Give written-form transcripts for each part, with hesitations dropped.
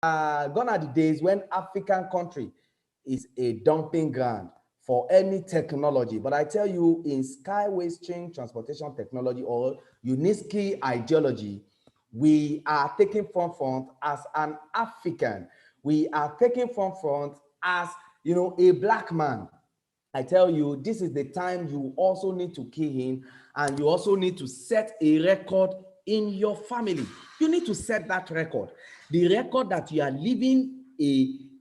Gone are the days when African country is a dumping ground for any technology. But I tell you, in skyways change transportation technology or Uniski ideology, we are taking front as an African. We are taking front as, a black man. I tell you, this is the time you also need to key in, and you also need to set a record in your family. You need to set that record. The record that you are leaving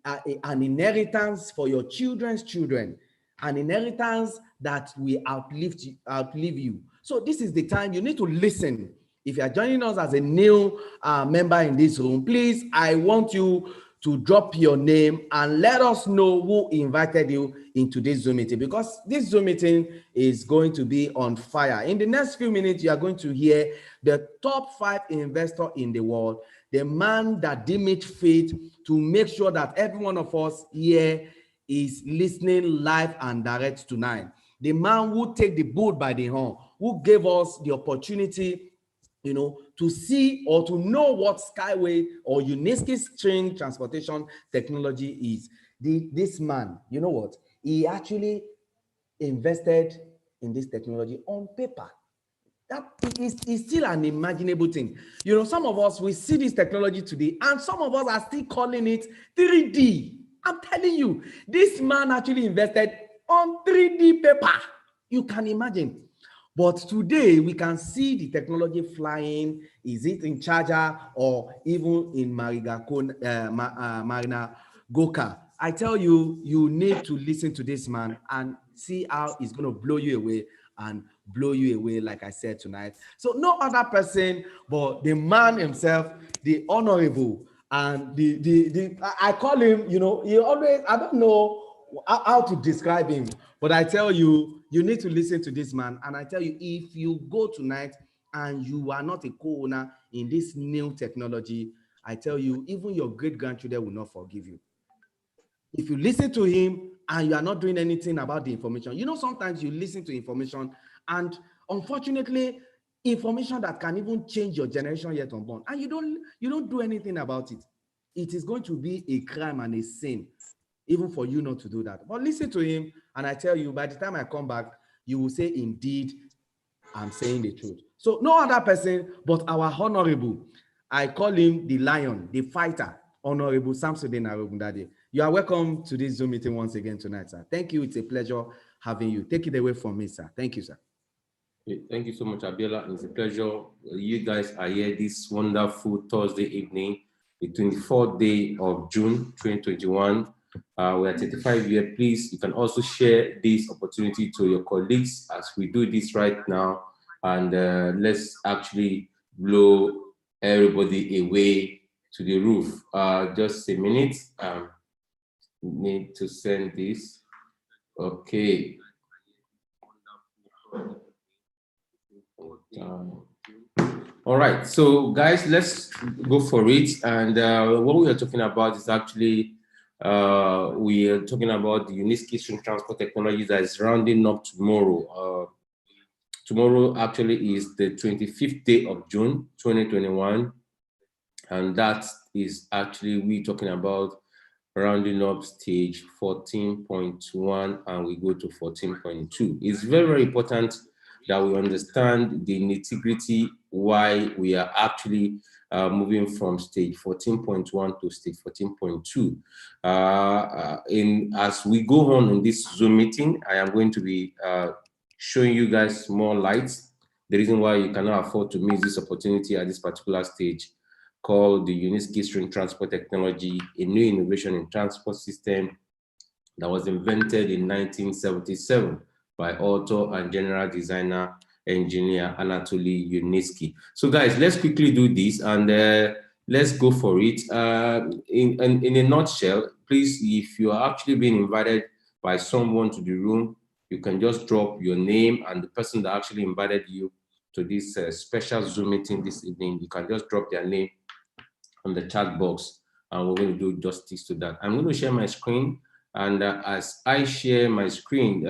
an inheritance for your children's children, an inheritance that will outlive you. So this is the time you need to listen. If you are joining us as a new member in this room, please, I want you to drop your name and let us know who invited you into this Zoom meeting, because this Zoom meeting is going to be on fire. In the next few minutes, you are going to hear the top 5 investor in the world, the man that deemed fit to make sure that every one of us here is listening live and direct tonight. The man who take the bull by the horn, who gave us the opportunity to see or to know what Skyway or Uniski string transportation technology is. This man, you know what? He actually invested in this technology on paper. That is still an imaginable thing. Some of us, we see this technology today, and some of us are still calling it 3D. I'm telling you, this man actually invested on 3D paper. You can imagine. But today, we can see the technology flying. Is it in Charger or even in Marina Goka? I tell you, you need to listen to this man and see how he's going to blow you away and blow you away, like I said tonight. So no other person but the man himself, the honorable, and I call him, he always, I don't know how to describe him, but I tell you, you need to listen to this man. And I tell you, if you go tonight and you are not a co-owner in this new technology, I tell you, even your great-grandchildren will not forgive you. If you listen to him and you are not doing anything about the information, sometimes you listen to information and unfortunately, information that can even change your generation yet unborn, and you don't do anything about it. It is going to be a crime and a sin even for you not to do that. But listen to him, and I tell you, by the time I come back, you will say, indeed, I'm saying the truth. So no other person but our honorable. I call him the lion, the fighter, Honorable Samsudeen Arobundade. You are welcome to this Zoom meeting once again tonight, sir. Thank you. It's a pleasure having you. Take it away from me, sir. Thank you, sir. Thank you so much, Abiola. It's a pleasure. You guys are here this wonderful Thursday evening, the 24th day of June, 2021. We are 35 years. Please, you can also share this opportunity to your colleagues as we do this right now. And let's actually blow everybody away to the roof. Just a minute. Need to send this. Okay. All right, so guys, let's go for it. And what we are talking about is actually we are talking about the Uniski string transport technology that is rounding up tomorrow. Tomorrow actually is the 25th day of June 2021, and that is actually we talking about rounding up stage 14.1, and we go to 14.2. It's very, very important that we understand the nitty-gritty why we are actually moving from stage 14.1 to stage 14.2. As we go on in this Zoom meeting, I am going to be showing you guys more lights. The reason why you cannot afford to miss this opportunity at this particular stage, called the Uniski string transport technology, a new innovation in transport system that was invented in 1977 by author and general designer engineer Anatoly Uniski. So guys, let's quickly do this and let's go for it. In a nutshell, please, if you are actually being invited by someone to the room, you can just drop your name and the person that actually invited you to this special Zoom meeting this evening. You can just drop their name on the chat box and we're going to do justice to that. I'm going to share my screen. And as I share my screen,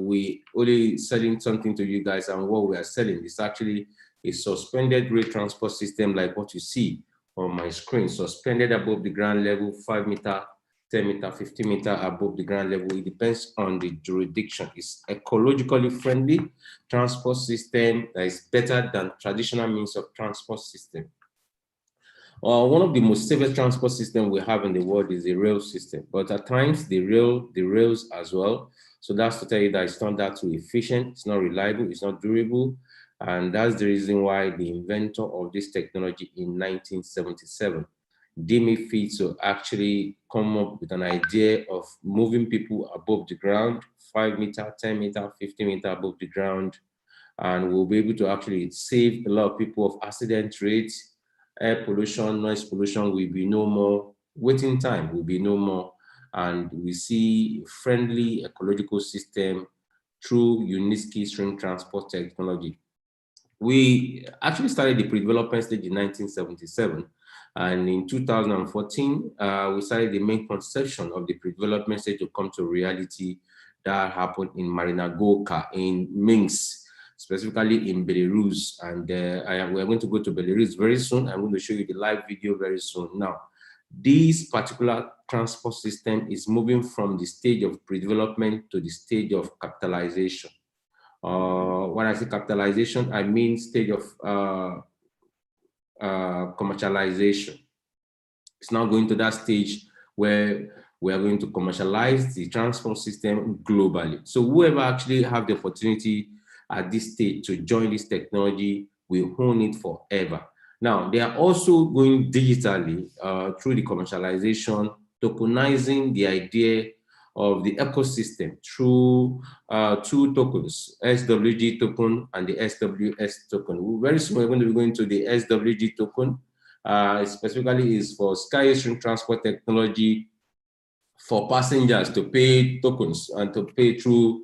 we only selling something to you guys, and what we are selling is actually a suspended rail transport system like what you see on my screen, suspended above the ground level, 5 meter, 10 meter, 50 meter above the ground level. It depends on the jurisdiction. It's ecologically friendly transport system that is better than traditional means of transport system. One of the most safest transport systems we have in the world is the rail system, but at times the rails as well. So that's to tell you that it's not that too efficient, it's not reliable, it's not durable. And that's the reason why the inventor of this technology in 1977 deemed it fit to actually come up with an idea of moving people above the ground, 5 meter, 10 meter, 50 meter above the ground. And we'll be able to actually save a lot of people of accident rates, air pollution, noise pollution will be no more, waiting time will be no more. And we see friendly ecological system through unique string transport technology. We actually started the pre-development stage in 1977. And in 2014, we started the main conception of the pre-development stage to come to reality. That happened in Marinagorka in Minsk, specifically in Belarus. And we're going to go to Belarus very soon. I'm going to show you the live video very soon. Now, this particular transport system is moving from the stage of pre-development to the stage of capitalization. When I say capitalization, I mean stage of commercialization. It's now going to that stage where we are going to commercialize the transport system globally. So whoever actually have the opportunity at this stage to join this technology will own it forever. Now, they are also going digitally through the commercialization, tokenizing the idea of the ecosystem through two tokens, SWG token and the SWS token. Very soon we're going to be going to the SWG token. Specifically is for sky string transport technology for passengers to pay tokens and to pay through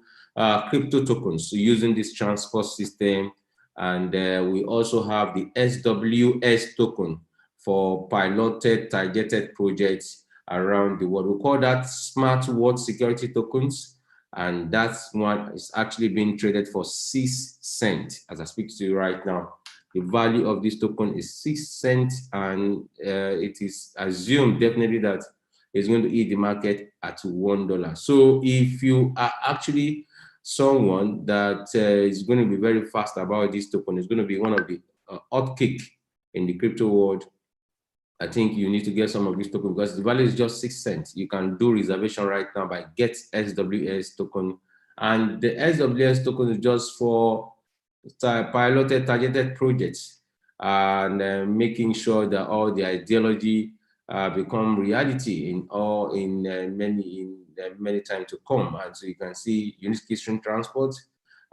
crypto tokens using this transport system. And we also have the SWS token for piloted targeted projects around the world. We call that smart world security tokens. And that's one is actually being traded for 6 cents as I speak to you right now. The value of this token is 6 cents, and it is assumed definitely that it's going to hit the market at $1. So if you are actually someone that is going to be very fast about this token, it's going to be one of the hot cake in the crypto world. I think you need to get some of this token because the value is just 6 cents. You can do reservation right now by get SWS token, and the SWS token is just for piloted targeted projects and making sure that all the ideology become reality in many times to come. And so you can see unique string transport,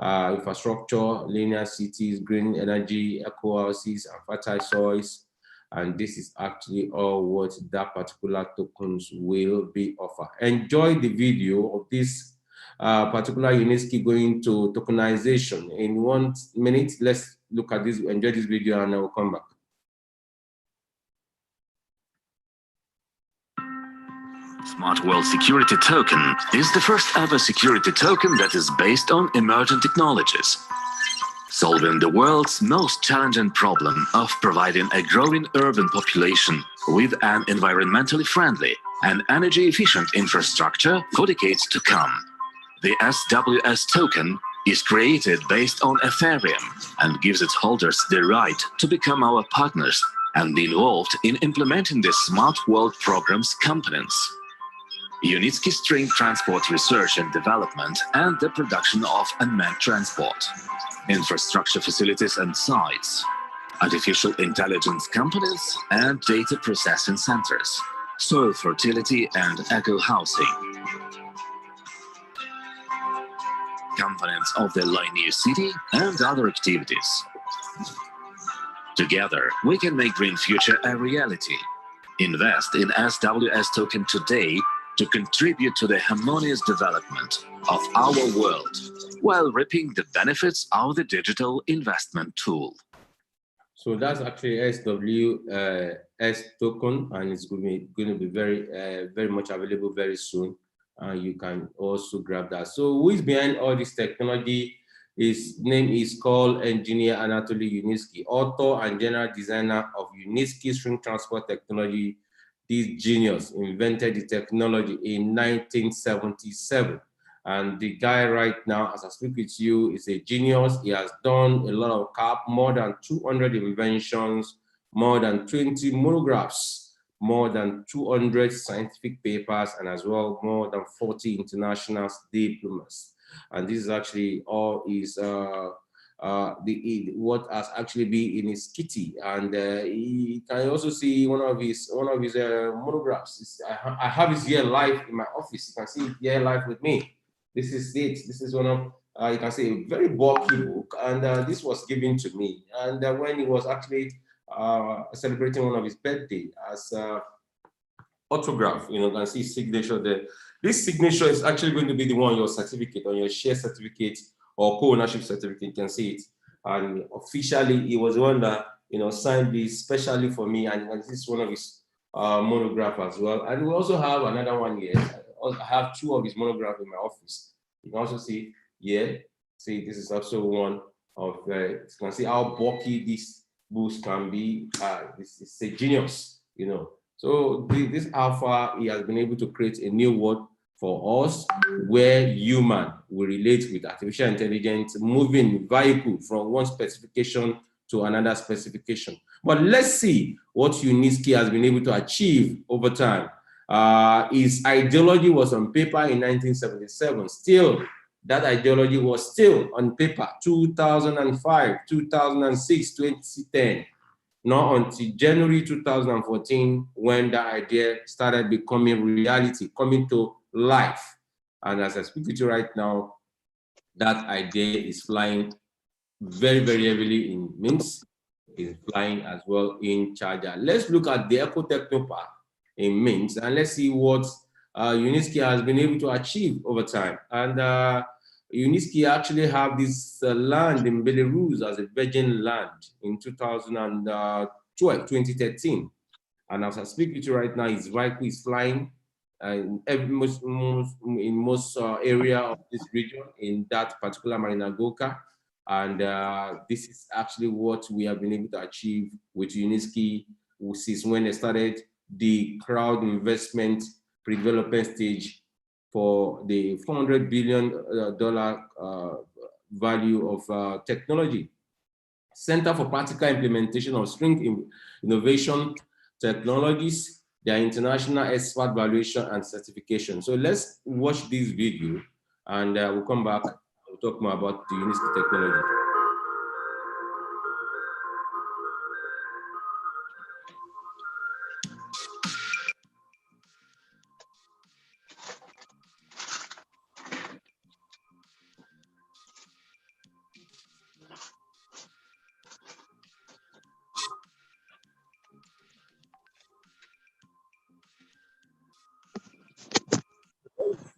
infrastructure, linear cities, green energy, eco houses, and fertile soils. And this is actually all what that particular tokens will be offered. Enjoy the video of this particular Unisky going to tokenization. In 1 minute, let's look at this, enjoy this video, and I will come back. Smart World Security Token is the first ever security token that is based on emerging technologies, solving the world's most challenging problem of providing a growing urban population with an environmentally friendly and energy-efficient infrastructure for decades to come. The SWS token is created based on Ethereum and gives its holders the right to become our partners and be involved in implementing the Smart World Program's components. Unitsky string transport research and development and the production of unmanned transport, infrastructure facilities and sites, artificial intelligence companies and data processing centers, soil fertility and eco-housing, components of the linear city and other activities. Together, we can make green future a reality. Invest in SWS token today to contribute to the harmonious development of our world while reaping the benefits of the digital investment tool. So that's actually SWS token, and it's going to be very much available very soon. You can also grab that. So who is behind all this technology? His name is called Engineer Anatoly Yuniesky, author and general designer of Yuniesky String Transport Technology. This genius invented the technology in 1977. And the guy right now, as I speak with you, is a genius. He has done a lot of more than 200 inventions, more than 20 monographs, more than 200 scientific papers, and as well more than 40 international diplomas. And this is actually all his what has actually been in his kitty. And you can also see one of his monographs. I have his here live in my office. You can see it here live with me. This is it. This is one of you can say a very bulky book, and this was given to me. And when he was actually celebrating one of his birthday as autograph, you can see signature there. This signature is actually going to be the one on your certificate, on your share certificate or co-ownership certificate. You can see it. And officially, he was the one that signed this specially for me, and this is one of his monograph as well. And we also have another one here. I have two of his monographs in my office. You can also see here. See, this is also one of. You can see how bulky these books can be. This is a genius, So this alpha, he has been able to create a new word for us, where human will relate with artificial intelligence, moving vehicle from one specification to another specification. But let's see what Yuniesky has been able to achieve over time. His ideology was on paper in 1977. Still, that ideology was still on paper, 2005, 2006, 2010. Not until January 2014, when the idea started becoming reality, coming to life. And as I speak with you right now, that idea is flying very, very heavily in Minsk. Is flying as well in Charger. Let's look at the Ecotechno Park in Minsk, and let's see what Yuniesky has been able to achieve over time. And Yuniesky actually have this land in Belarus as a virgin land in 2013. And as I speak with you right now, his vehicle is flying in most area of this region, in that particular Marina Gorka. And this is actually what we have been able to achieve with Yuniesky since when they started the crowd investment pre-development stage for the $400 billion value of technology. Center for Practical Implementation of String Innovation Technologies, their international expert valuation and certification. So let's watch this video, and we'll come back and we'll talk more about the Yuniesky technology.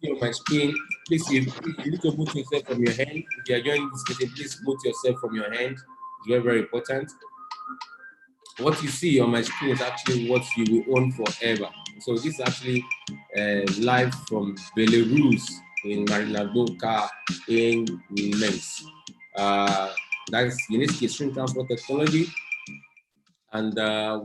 On my screen, please, you need to mute yourself from your hand. If you are joining this meeting, please mute yourself from your hand. It's very, very important. What you see on my screen is actually what you will own forever. So this is actually live from Belarus in Marina Gorka in Minsk. That's Yuniesky String Transport Technology. And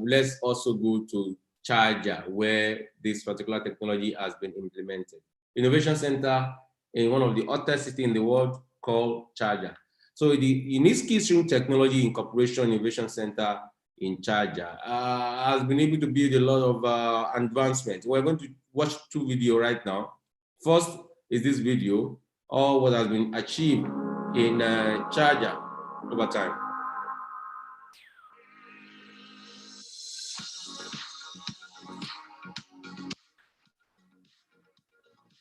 let's also go to Charger, where this particular technology has been implemented. Innovation Center in one of the hottest cities in the world called Charger. So the Yuniesky String Technology Incorporation Innovation Center in Charger has been able to build a lot of advancement. We're going to watch two videos right now. First is this video, all what has been achieved in Charger over time.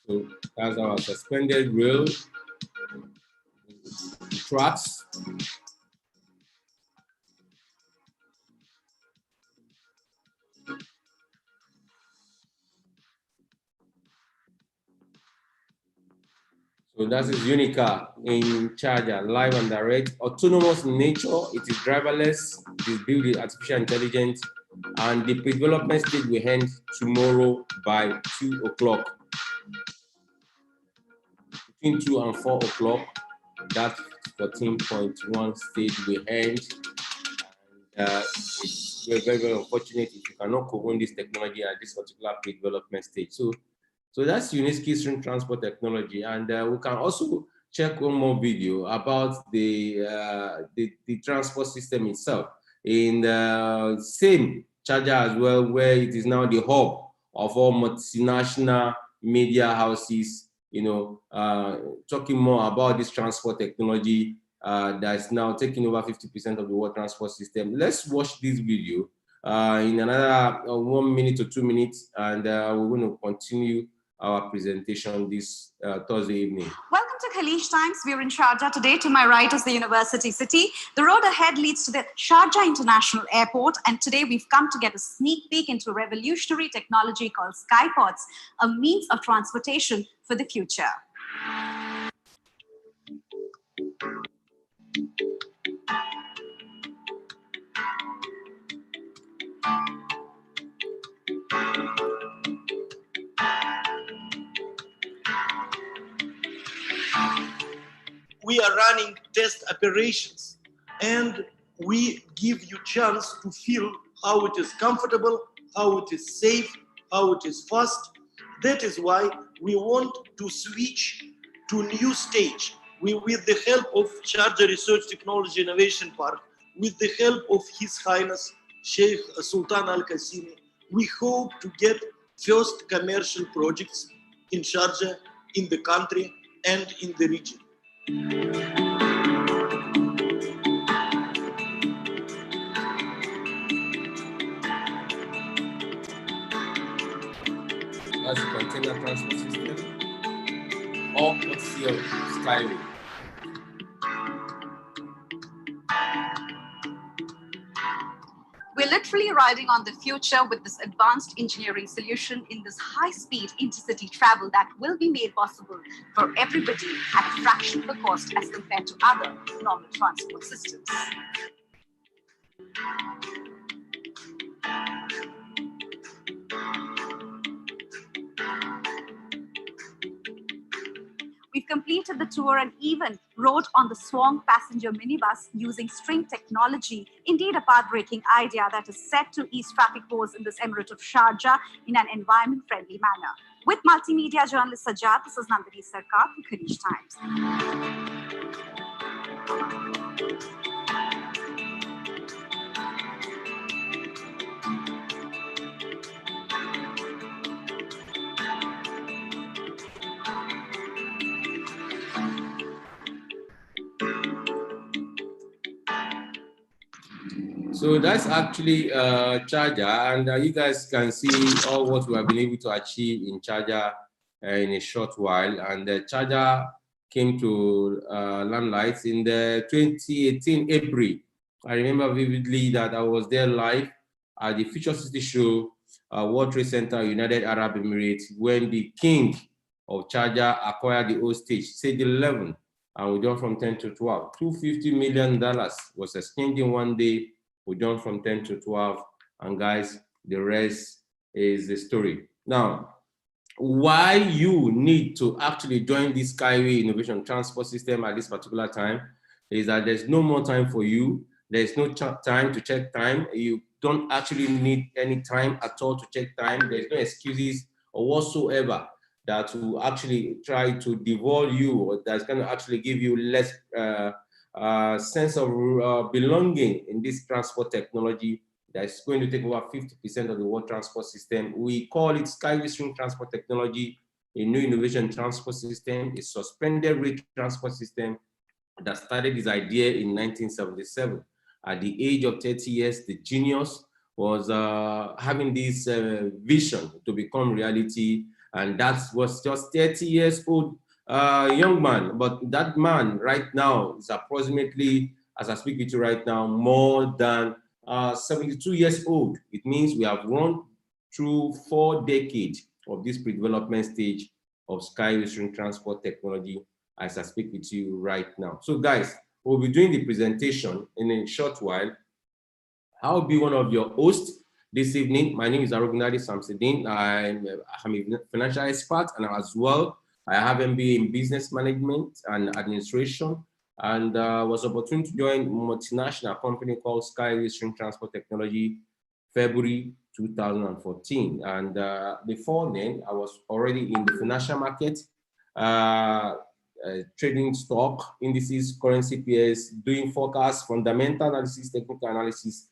So that's our suspended rail tracks. So that is Unica in Charger, live and direct, autonomous in nature. It is driverless, it is built with artificial intelligence, and the pre-development stage will end tomorrow by 2 o'clock. Between 2 and 4 o'clock, that 14.1 stage will end. It's very, very unfortunate if you cannot co-own this technology at this particular pre-development stage. So that's unique stream transport technology, and we can also check one more video about the transport system itself in the same charger as well, where it is now the hub of all multinational media houses, you know, talking more about this transport technology that's now taking over 50% of the world transport system. Let's watch this video in another 1 minute or 2 minutes, and we're going to continue our presentation this Thursday evening. Welcome to Khaleej Times. We're in Sharjah today. To my right is the University City. The road ahead leads to the Sharjah International Airport, and today we've come to get a sneak peek into a revolutionary technology called Skypods, a means of transportation for the future. We are running test operations, and we give you chance to feel how it is comfortable, how it is safe, how it is fast. That is why we want to switch to a new stage. We, with the help of Sharjah Research Technology Innovation Park, with the help of His Highness Sheikh Sultan Al Qasimi, we hope to get first commercial projects in Sharjah, in the country, and in the region. That's the container transport system, or what's your Skyway. We're literally riding on the future with this advanced engineering solution in this high-speed intercity travel that will be made possible for everybody at a fraction of the cost as compared to other normal transport systems. We've completed the tour and even rode on the Swang passenger minibus using string technology. Indeed, a path-breaking idea that is set to ease traffic woes in this emirate of Sharjah in an environment-friendly manner. With multimedia journalist Sajjad, this is Nandini Sarkar from Khaleej Times. So that's actually Sharjah, and you guys can see all what we have been able to achieve in Sharjah in a short while. And Sharjah came to limelight in the 2018 April. I remember vividly that I was there live at the Future City Show, World Trade Center, United Arab Emirates, when the king of Sharjah acquired the old stage, stage 11, and we done from 10 to 12. $250 million was exchanged in one day. We done from 10 to 12, and guys, the rest is the story. Now, why you need to actually join this Skyway Innovation Transport System at this particular time is that there's no more time for you. There's no time to check time. You don't actually need any time at all to check time. There's no excuses or whatsoever that will actually try to devolve you, or that's going to actually give you less sense of belonging in this transport technology that's going to take over 50% of the world transport system. We call it Skyway Stream Transport Technology, a new innovation transport system, a suspended rate transport system that started this idea in 1977. At the age of 30 years, the genius was having this vision to become reality, and that was just 30 years old young man. But that man right now is approximately, as I speak with you right now, more than 72 years old. It means we have run through 4 decades of this pre-development stage of Skyway Stream Transport Technology as I speak with you right now. So guys, we'll be doing the presentation in a short while. I'll be one of your hosts this evening. My name is Arogunadi Samsidin. I'm a financial expert, and as well, I have MBA in business management and administration. and was opportune to join a multinational company called Skyway String Transport Technology, February 2014. And before then, I was already in the financial market, trading stock, indices, currency pairs, doing forecasts, fundamental analysis, technical analysis,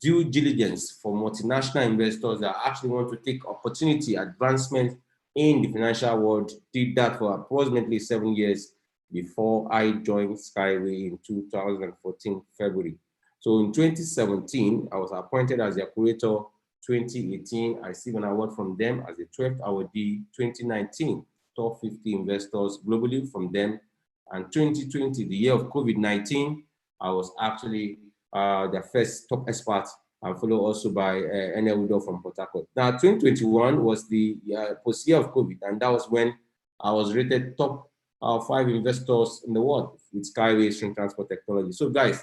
due diligence for multinational investors that actually want to take opportunity, advancement in the financial world. Did that for approximately 7 years before I joined Skyway in 2014, February. So in 2017, I was appointed as their curator. 2018, I received an award from them as the 12th awardee. 2019, top 50 investors globally from them. And 2020, the year of COVID-19, I was actually their first top expert, and followed also by NL Udo from Port Harcourt. Now, 2021 was the post-year of COVID, and that was when I was rated top 5 investors in the world with Skyway String Transport Technology. So guys,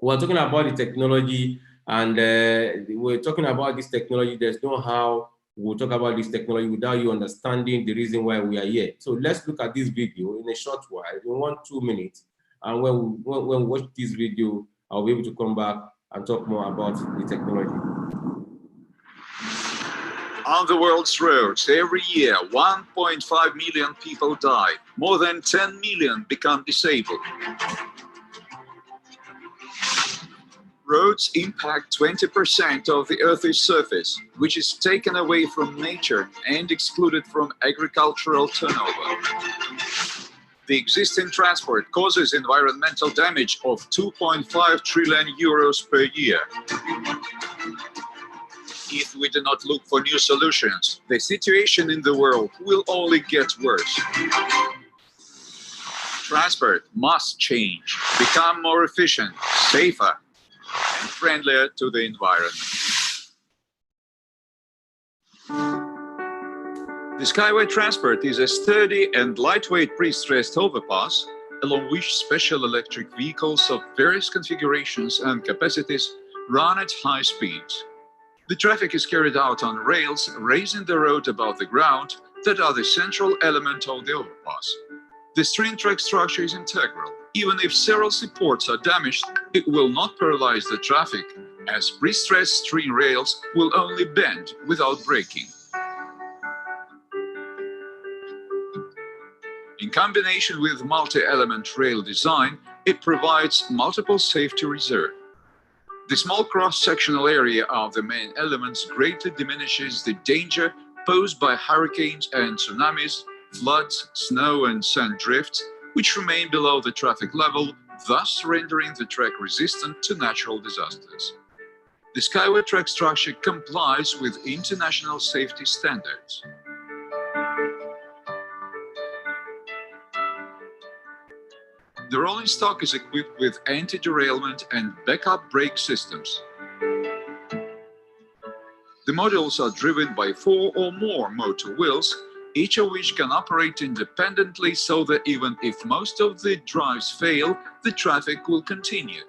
we're talking about the technology, and we're talking about this technology. There's no how we'll talk about this technology without you understanding the reason why we are here. So let's look at this video in a short while, in 1-2 minutes. And when we watch this video, I'll be able to come back and talk more about the technology. On the world's roads, every year, 1.5 million people die. More than 10 million become disabled. Roads impact 20% of the Earth's surface, which is taken away from nature and excluded from agricultural turnover. The existing transport causes environmental damage of 2.5 trillion euros per year. If we do not look for new solutions, the situation in the world will only get worse. Transport must change, become more efficient, safer, and friendlier to the environment. The Skyway Transport is a sturdy and lightweight pre-stressed overpass along which special electric vehicles of various configurations and capacities run at high speeds. The traffic is carried out on rails, raising the road above the ground that are the central element of the overpass. The string track structure is integral. Even if several supports are damaged, it will not paralyze the traffic, as pre-stressed string rails will only bend without breaking. In combination with multi-element rail design, it provides multiple safety reserves. The small cross-sectional area of the main elements greatly diminishes the danger posed by hurricanes and tsunamis, floods, snow and sand drifts, which remain below the traffic level, thus rendering the track resistant to natural disasters. The Skyway track structure complies with international safety standards. The rolling stock is equipped with anti-derailment and backup brake systems. The modules are driven by 4 or more motor wheels, each of which can operate independently so that even if most of the drives fail, the traffic will continue.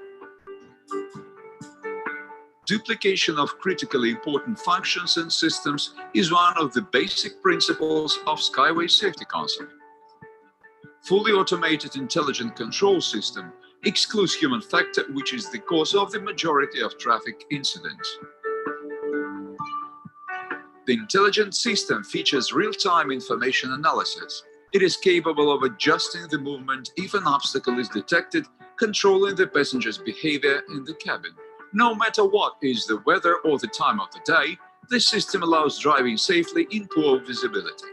Duplication of critically important functions and systems is one of the basic principles of Skyway safety concept. Fully automated intelligent control system excludes human factor, which is the cause of the majority of traffic incidents. The intelligent system features real-time information analysis. It is capable of adjusting the movement if an obstacle is detected, controlling the passenger's behavior in the cabin. No matter what is the weather or the time of the day, the system allows driving safely in poor visibility.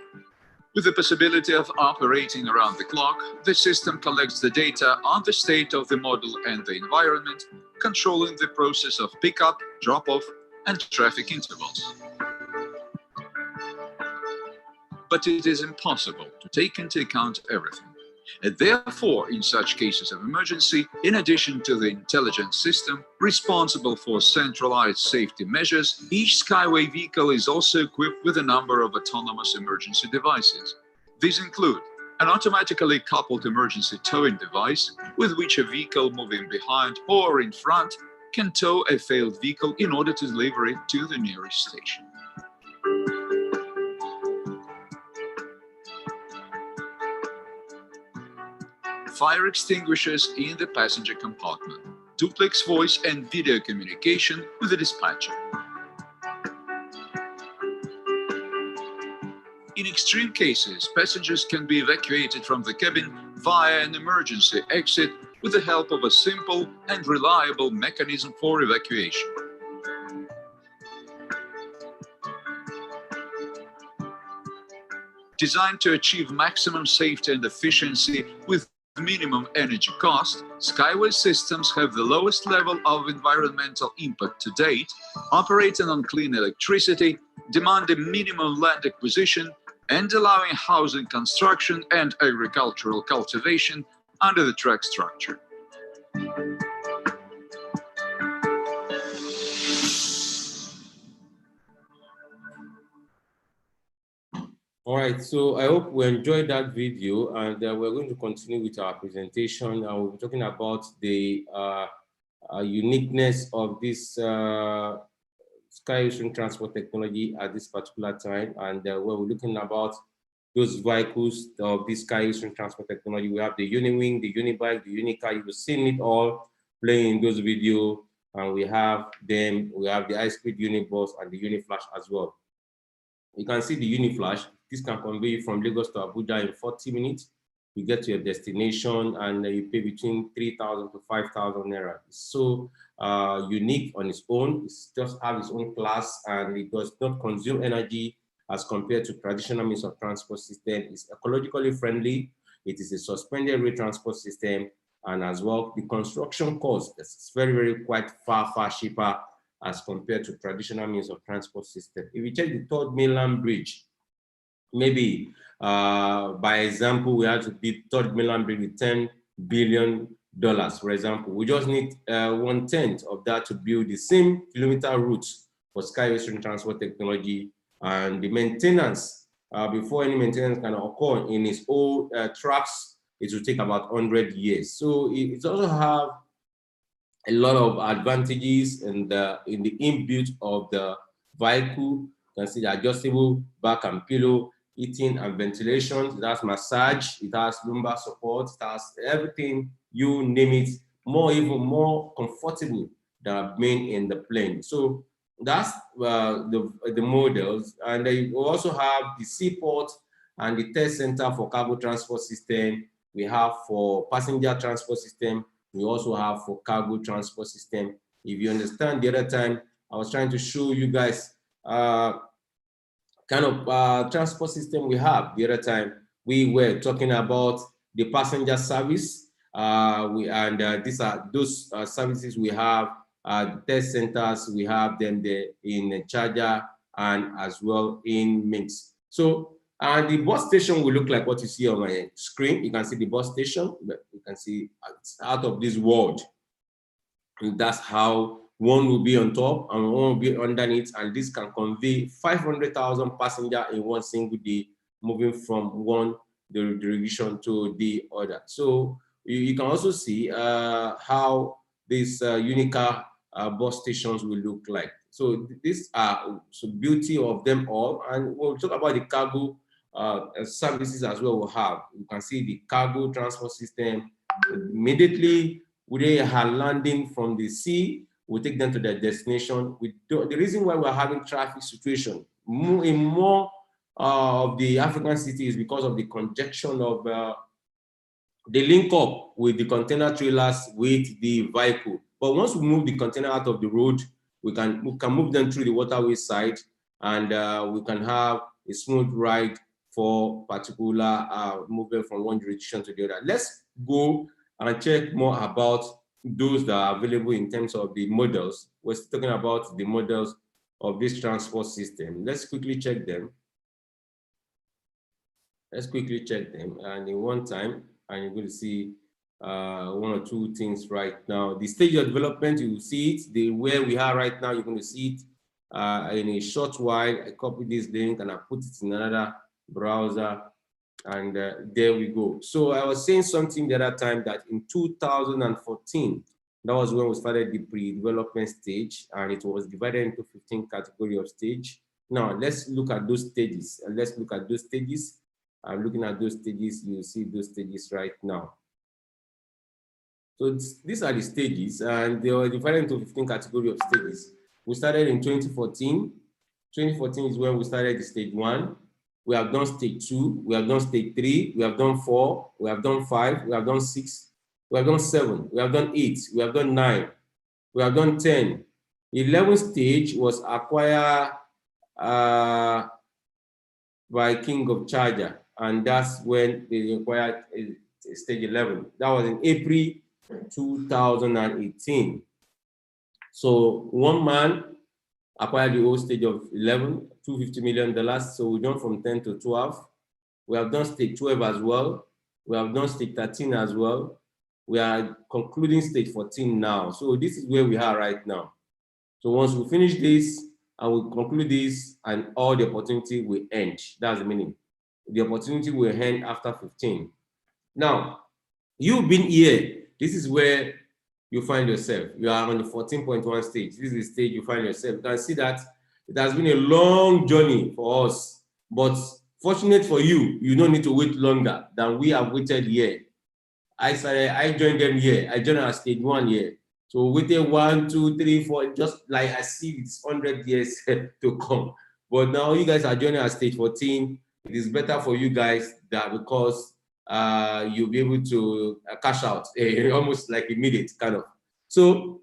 With the possibility of operating around the clock, the system collects the data on the state of the model and the environment, controlling the process of pickup, drop-off, and traffic intervals. But it is impossible to take into account everything. And therefore, in such cases of emergency, in addition to the intelligence system responsible for centralized safety measures, each Skyway vehicle is also equipped with a number of autonomous emergency devices. These include an automatically coupled emergency towing device, with which a vehicle moving behind or in front can tow a failed vehicle in order to deliver it to the nearest station. fire extinguishers in the passenger compartment, duplex voice and video communication with the dispatcher. In extreme cases, passengers can be evacuated from the cabin via an emergency exit with the help of a simple and reliable mechanism for evacuation. Designed to achieve maximum safety and efficiency with minimum energy cost, Skyway systems have the lowest level of environmental impact to date, operating on clean electricity, demanding minimum land acquisition, and allowing housing construction and agricultural cultivation under the track structure. All right, so I hope we enjoyed that video, and we're going to continue with our presentation, and we'll be talking about the uniqueness of this sky ocean transport technology at this particular time, and where we're looking about those vehicles of this sky ocean transport technology. We have the Uniwing, the Unibike, the Unicar. You've seen it all playing in those videos, and we have them. We have the high-speed Unibus and the Uniflash as well. You can see the Uniflash. This can convey you from Lagos to Abuja in 40 minutes. You get to your destination and you pay between 3,000 to 5,000 naira. It's so unique on its own. It just has its own class, and it does not consume energy as compared to traditional means of transport system. It's ecologically friendly. It is a suspended rate transport system, and as well, the construction cost is very quite far cheaper as compared to traditional means of transport system. If you check the Third Mainland Bridge, maybe by example, we have to build Third Mainland Bridge with $10 billion, for example. We just need 1/10 of that to build the same kilometer routes for sky ocean transport technology, and the maintenance, before any maintenance can occur in its old tracks, it will take about 100 years. So it also have a lot of advantages in the inbuilt of the vehicle. You can see the adjustable back and pillow, heating and ventilation. It has massage, it has lumbar support, it has everything, you name it, even more comfortable than being in the plane. So that's the models. And they also have the seaport and the test center for cargo transport system. We have for passenger transport system. We also have for cargo transport system. If you understand, the other time I was trying to show you guys kind of transport system we have. The other time we were talking about the passenger service. These are those services we have. Test centers, we have them there in Charger and as well in Minsk. So the bus station will look like what you see on my screen. You can see the bus station, but you can see it's out of this world. And that's how one will be on top and one will be underneath, and this can convey 500,000 passengers in one single day, moving from one direction to the other. So you can also see how these Unicar bus stations will look like. So these are the beauty of them all, and we'll talk about the cargo services as well. We'll have, you can see the cargo transport system. Immediately they are landing from the sea, we take them to their destination. The reason why we're having traffic situation in more of the African cities is because of the congestion of the link up with the container trailers with the vehicle. But once we move the container out of the road, we can move them through the waterway side, and we can have a smooth ride for particular movement from one jurisdiction to the other. Let's go and check more about those that are available in terms of the models. We're talking about the models of this transport system. Let's quickly check them. Let's quickly check them, and in one time, and you're going to see one or two things right now. The stage of development, you will see it. Where we are right now, you're going to see it in a short while. I copy this link and I put it in another browser, and there we go. So I was saying something the other time that in 2014, that was when we started the pre-development stage, and it was divided into 15 categories of stage. Now let's look at those stages. I'm looking at those stages. You'll see those stages right now. So these are the stages, and they were divided into 15 categories of stages. We started in 2014. 2014 is when we started the stage 1. We have done stage 2, we have done stage 3, we have done 4, we have done 5, we have done 6, we have done 7, we have done 8, we have done 9, we have done 10. 11th stage was acquired by King of Charger, and that's when they acquired stage 11. That was in April 2018. So one man acquired the whole stage of 11, $250 million. So we done from 10 to 12. We have done stage 12 as well. We have done stage 13 as well. We are concluding stage 14 now. So this is where we are right now. So once we finish this and we conclude this, and all the opportunity will end. That's the meaning. The opportunity will end after 15. Now, you've been here. This is where you find yourself. You are on the 14.1 stage. This is the stage you find yourself. You can see that it has been a long journey for us, but fortunate for you, you don't need to wait longer than we have waited here. I joined them here. I joined at stage 1 here. So we waited 1, 2, 3, 4, just like I see it's 100 years to come. But now you guys are joining at stage 14. It is better for you guys that because you'll be able to cash out almost like immediate kind of. So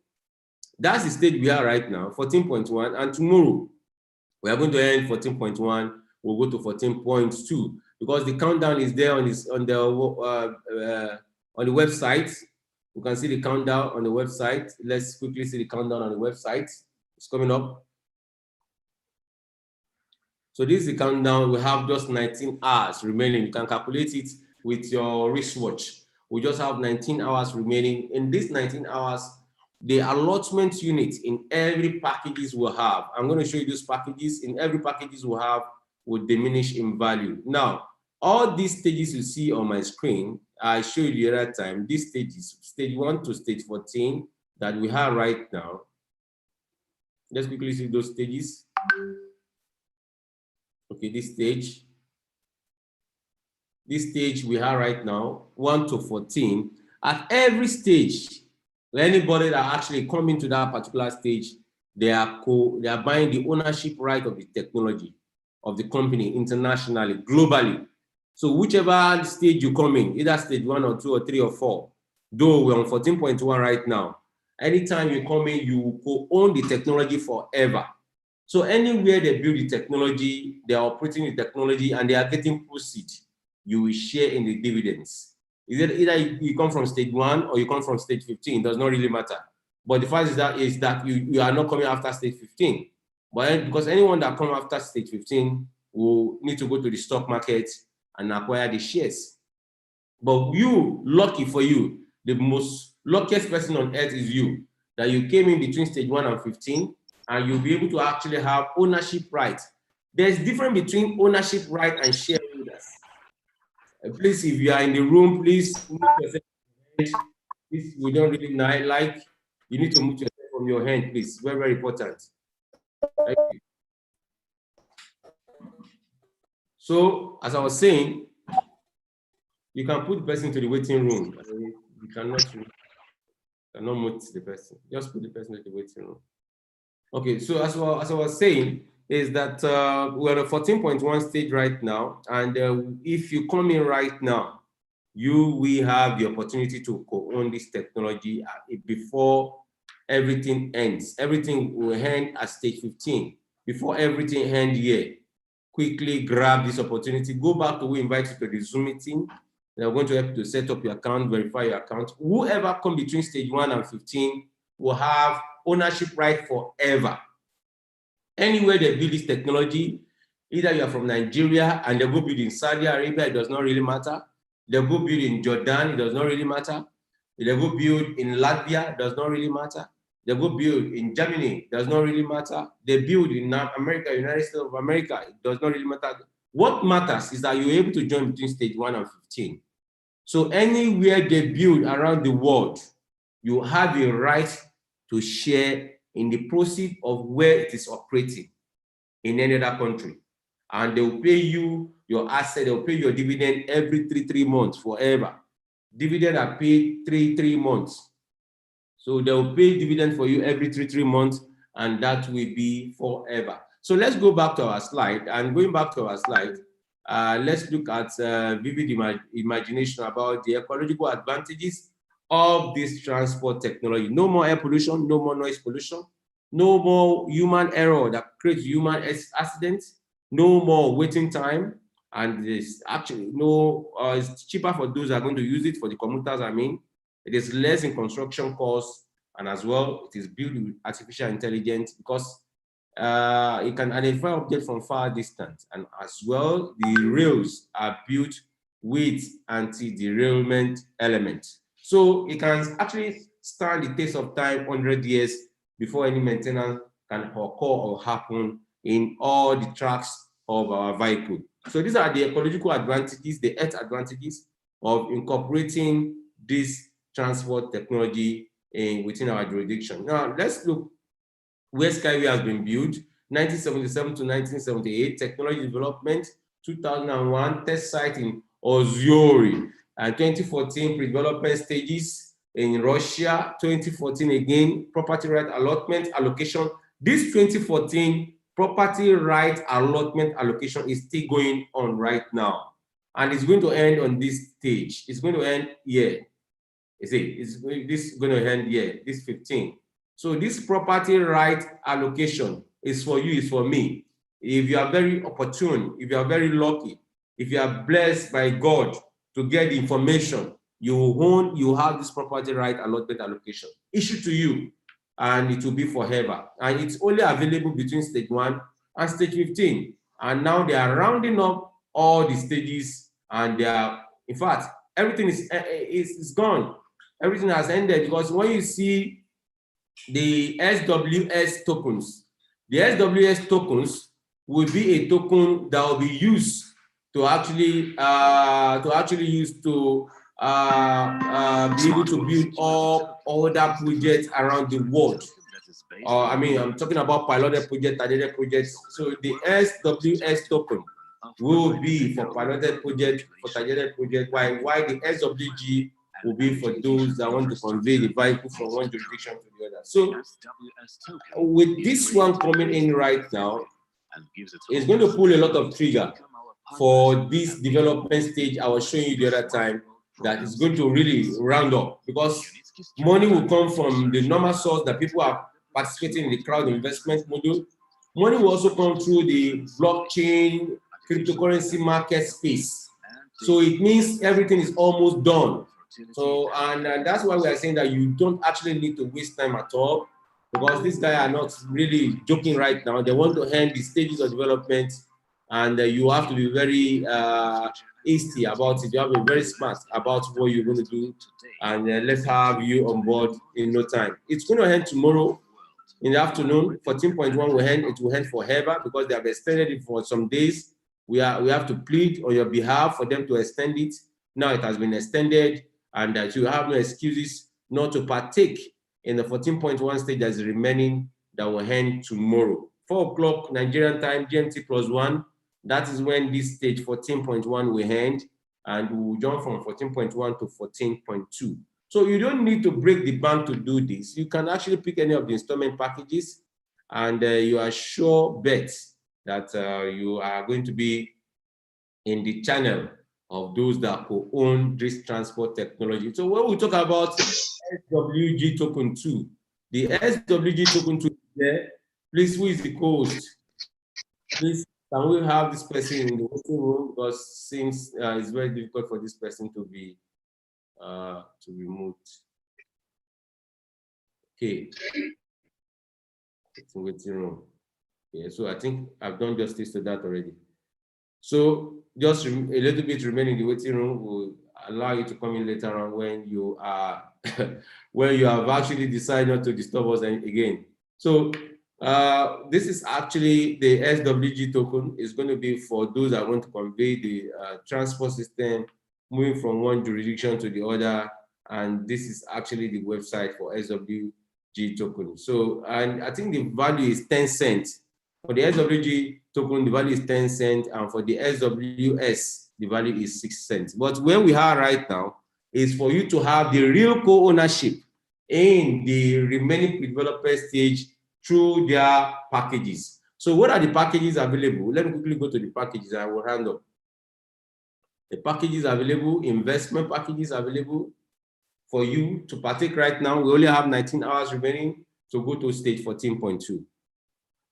that's the stage we are right now, 14.1. And tomorrow we are going to end 14.1. We'll go to 14.2 because the countdown is there on the website. You can see the countdown on the website. Let's quickly see the countdown on the website. It's coming up. So this is the countdown. We have just 19 hours remaining. You can calculate it with your wristwatch. We just have 19 hours remaining. In these 19 hours, the allotment unit in every packages we'll have. I'm going to show you those packages. In every packages we'll have will diminish in value. Now, all these stages you see on my screen, I showed you the other time, these stages, stage 1 to stage 14 that we have right now. Let's quickly see those stages. Okay, this stage we have right now, 1 to 14. At every stage, anybody that actually come into that particular stage, they are buying the ownership right of the technology of the company internationally, globally. So whichever stage you come in, either stage 1 or 2 or 3 or 4, though we're on 14.1 right now, anytime you come in, you will own the technology forever. So anywhere they build the technology, they are operating the technology and they are getting proceed, you will share in the dividends. Either you come from stage 1 or you come from stage 15, does not really matter. But the fact is that you are not coming after stage 15. But because anyone that comes after stage 15 will need to go to the stock market and acquire the shares. But you, lucky for you, the most luckiest person on earth is you, that you came in between stage 1 and 15, and you'll be able to actually have ownership right. There's difference between ownership right and shareholders. Please, if you are in the room, please move yourself from your hand. This we don't really like. You need to move yourself from your hand, please. Very, very important. Thank you. So, as I was saying, you can put the person to the waiting room. You cannot mute the person. Just put the person to the waiting room. Okay, so as I was saying, is that we're at a 14.1 stage right now, and if you come in right now, you will have the opportunity to co-own this technology before everything ends. Everything will end at stage 15. Before everything ends here, quickly grab this opportunity. Go back to who invited you to the Zoom meeting. They're going to help you to set up your account, verify your account. Whoever comes between stage 1 and 15 will have ownership right forever. Anywhere they build this technology, either you are from Nigeria and they go build in Saudi Arabia, it does not really matter. They go build in Jordan, it does not really matter. They go build in Latvia, it does not really matter. They go build in Germany, it does not really matter. They build in America, United States of America, it does not really matter. What matters is that you're able to join between stage 1 and 15. So anywhere they build around the world, you have a right to share in the proceeds of where it is operating in any other country. And they will pay you your asset, they will pay your dividend every three months forever. Dividend are paid three months. So they will pay dividend for you every three months, and that will be forever. So let's go back to our slide. And going back to our slide, let's look at vivid imagination about the ecological advantages of this transport technology. No more air pollution, no more noise pollution, no more human error that creates human accidents, no more waiting time, and it's actually it's cheaper for those that are going to use it, for the commuters, I mean. It is less in construction costs, and as well, it is built with artificial intelligence because it can identify objects from far distance. And as well, the rails are built with anti-derailment elements. So it can actually stand the test of time 100 years before any maintenance can occur or happen in all the tracks of our vehicle. So these are the ecological advantages, the earth advantages of incorporating this transport technology within our jurisdiction. Now, let's look where Skyway has been built. 1977 to 1978, technology development. 2001, test site in Oziori. And 2014, pre-development stages in Russia. 2014 again, property right allotment allocation. This 2014 property right allotment allocation is still going on right now. And it's going to end on this stage. It's going to end here. You see, this is going to end here, this 15. So this property right allocation is for you, is for me. If you are very opportune, if you are very lucky, if you are blessed by God to get the information, you have this property right allotment allocation issued to you, and it will be forever. And it's only available between stage 1 and stage 15. And now they are rounding up all the stages, and they are, in fact, everything is gone. Everything has ended, because when you see the SWS tokens, the SWS tokens will be a token that will be used to actually be able to build all other projects around the world. I mean, I'm talking about piloted projects, targeted projects. So the SWS token will be for piloted project, for targeted project, while the SWG will be for those that want to convey the vehicle from one jurisdiction to the other. So with this one coming in right now, it's going to pull a lot of trigger for this development stage I was showing you the other time, that is going to really round up, because money will come from the normal source that people are participating in the crowd investment model. Money will also come through the blockchain, cryptocurrency market space. So it means everything is almost done. So, and that's why we are saying that you don't actually need to waste time at all, because these guys are not really joking right now. They want to end the stages of development, and you have to be very hasty about it. You have to be very smart about what you're going to do, and let's have you on board in no time. It's going to end tomorrow in the afternoon. 14.1 will end. It will end forever, because they have extended it for some days. We have to plead on your behalf for them to extend it. Now it has been extended, and that you have no excuses not to partake in the 14.1 stage that is remaining, that will end tomorrow. 4 o'clock Nigerian time, GMT +1. That is when this stage 14.1 will end, and we will jump from 14.1 to 14.2. So you don't need to break the bank to do this. You can actually pick any of the installment packages, and you are sure bet that you are going to be in the channel of those that will own this transport technology. So when we talk about SWG token 2, the SWG token 2 is there. Please, who is the host? Please, can we have this person in the waiting room? Because since it's very difficult for this person to be moved. Okay. It's in waiting room. Yeah, so I think I've done justice to that already. So just a little bit remaining in the waiting room will allow you to come in later on when you are when you have actually decided not to disturb us again. So this is actually the SWG token. Is going to be for those that want to convey the transport system moving from one jurisdiction to the other, and this is actually the website for SWG token. So, and I think the value is 10 cents. For the SWG token, the value is 10 cents, and for the SWS, the value is 6 cents. But where we are right now, is for you to have the real co-ownership in the remaining developer stage through their packages. So what are the packages available? Let me quickly go to the packages and I will hand up. The packages available, investment packages available for you to partake right now. We only have 19 hours remaining to go to stage 14.2.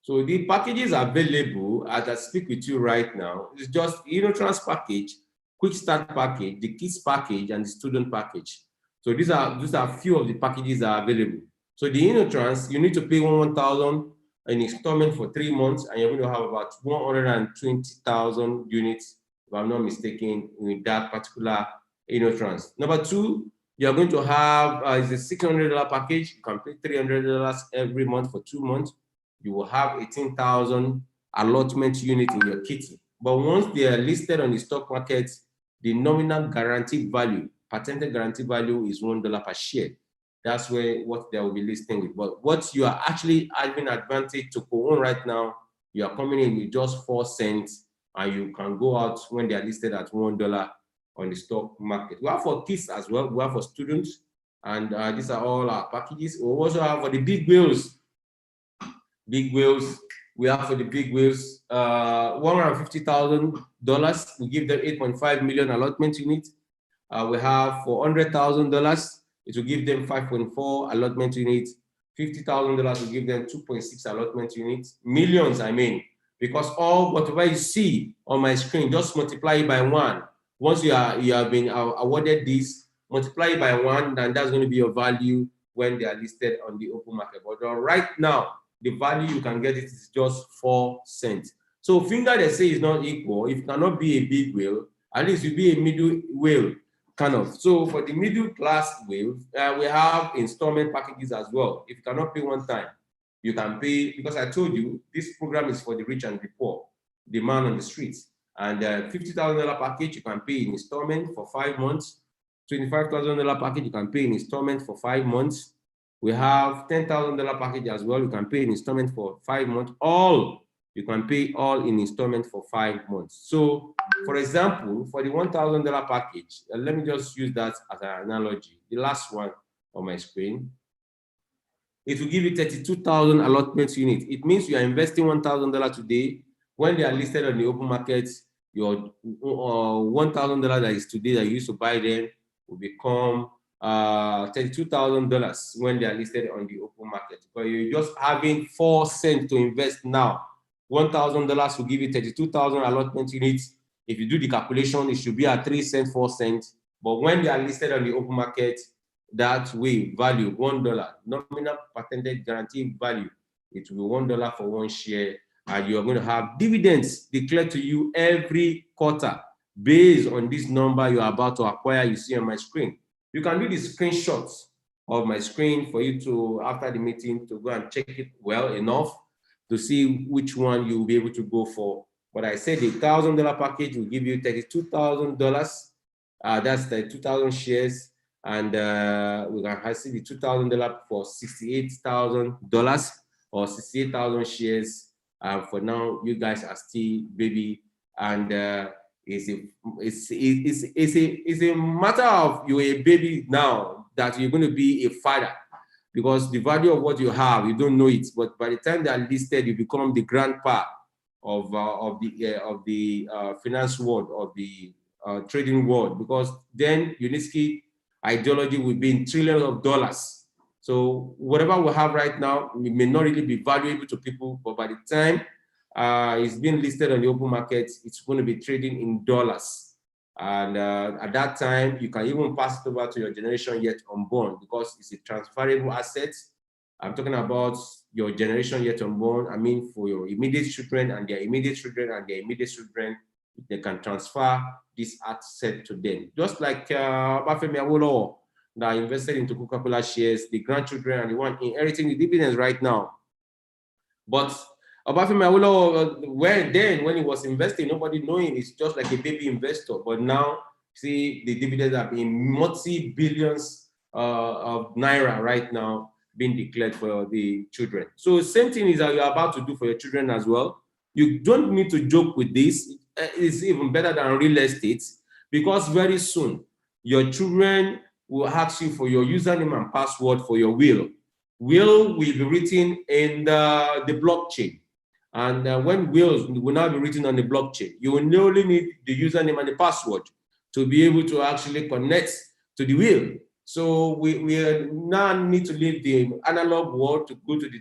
So the packages available as I speak with you right now is just InnoTrans package, Quick Start package, the Kids package, and the Student package. So these are a few of the packages that are available. So the InnoTrans, you need to pay 1,000 an installment for 3 months, and you're going to have about 120,000 units, if I'm not mistaken, with that particular InnoTrans. Number two, you're going to have is a $600 package. You can pay $300 every month for 2 months. You will have 18,000 allotment units in your kitty. But once they are listed on the stock market, the nominal guaranteed value, patented guaranteed value is $1 per share. That's what they will be listing with. But what you are actually having advantage to co-own right now, you are coming in with just 4 cents, and you can go out when they are listed at $1 on the stock market. We have for kids as well. We have for students, and these are all our packages. We also have for the big whales. Big whales, we have for the big whales, $150,000. We give them 8.5 million allotment units. We have for $100,000, it will give them 5.4 allotment units. $50,000 will give them 2.6 allotment units. Millions, I mean, because whatever you see on my screen, just multiply it by 1. Once you have been awarded this, multiply it by 1, and that's going to be your value when they are listed on the open market. But right now, the value you can get it is just 4 cents. So finger they say is not equal. If you cannot be a big whale, at least you be a middle whale, kind of. So for the middle class whale, we have installment packages as well. If you cannot pay one time, you can pay, because I told you this program is for the rich and the poor, the man on the streets. And $50,000 package you can pay in installment for 5 months. $25,000 package you can pay in installment for 5 months. We have $10,000 package as well. You can pay in installment for 5 months. You can pay all in installment for 5 months. So, for example, for the $1,000 package, let me just use that as an analogy. The last one on my screen, it will give you 32,000 allotment units. It means you are investing $1,000 today. When they are listed on the open market, your $1,000 that is today that you used to buy them will become $32,000 when they are listed on the open market. But you're just having 4 cents to invest now. $1,000 will give you 32,000 allotment units. If you do the calculation, it should be at 3 cents, 4 cents. But when they are listed on the open market, that way, value $1, nominal patented guaranteed value, it will be $1 for 1 share, and you are going to have dividends declared to you every quarter based on this number you are about to acquire. You see on my screen. You can do the screenshots of my screen for you to, after the meeting, to go and check it well enough to see which one you will be able to go for. But I said the $1,000 package will give you $32,000. That's the 2,000 shares. And we can see the $2,000 for $68,000 or 68,000 shares. For now, you guys are still baby, and it's a matter of you're a baby now that you're going to be a father, because the value of what you have, you don't know it, but by the time they are listed, you become the grandpa of the finance world, of the trading world, because then Unisky ideology will be in trillions of dollars. So whatever we have right now, it may not really be valuable to people, but by the time it's being listed on the open market, it's going to be trading in dollars. And at that time, you can even pass it over to your generation yet unborn, because it's a transferable asset. I'm talking about your generation yet unborn. I mean, for your immediate children and their immediate children and their immediate children, they can transfer this asset to them. Just like Bafemi Awolowo that invested into Coca-Cola shares, the grandchildren and the one inheriting the dividends right now. But Obafemi Awolowo, when he was investing, nobody knowing, it's just like a baby investor. But now, see, the dividends have been multi-billions of naira right now being declared for the children. So same thing is that you're about to do for your children as well. You don't need to joke with this. It's even better than real estate, because very soon Your children will ask you for your username and password for your will. Will be written in the blockchain. And when wills will now be written on the blockchain, you will only need the username and the password to be able to actually connect to the will. So we now need to leave the analog world to go to the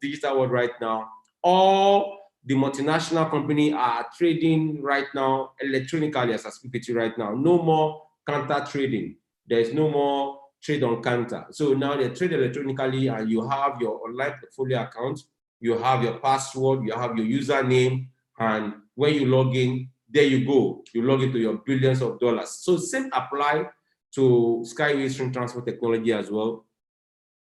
digital world right now. All the multinational company are trading right now electronically as I speak to you right now. No more counter trading. There's no more trade on counter. So now they trade electronically and you have your online portfolio account, you have your password, you have your username, and when you log in, there you go. You log into your billions of dollars. So same apply to Skyway Stream Transport Technology as well.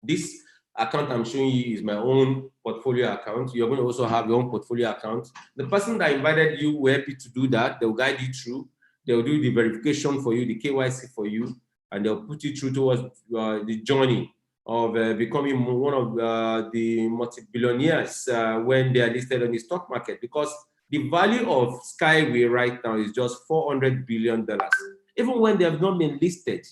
This account I'm showing you is my own portfolio account. You're going to also have your own portfolio account. The person that invited you will help you to do that. They'll guide you through. They'll do the verification for you, the KYC for you, and they'll put you through towards the journey of becoming one of the multi-billionaires when they are listed on the stock market, because the value of Skyway right now is just $400 billion. Even when they have not been listed,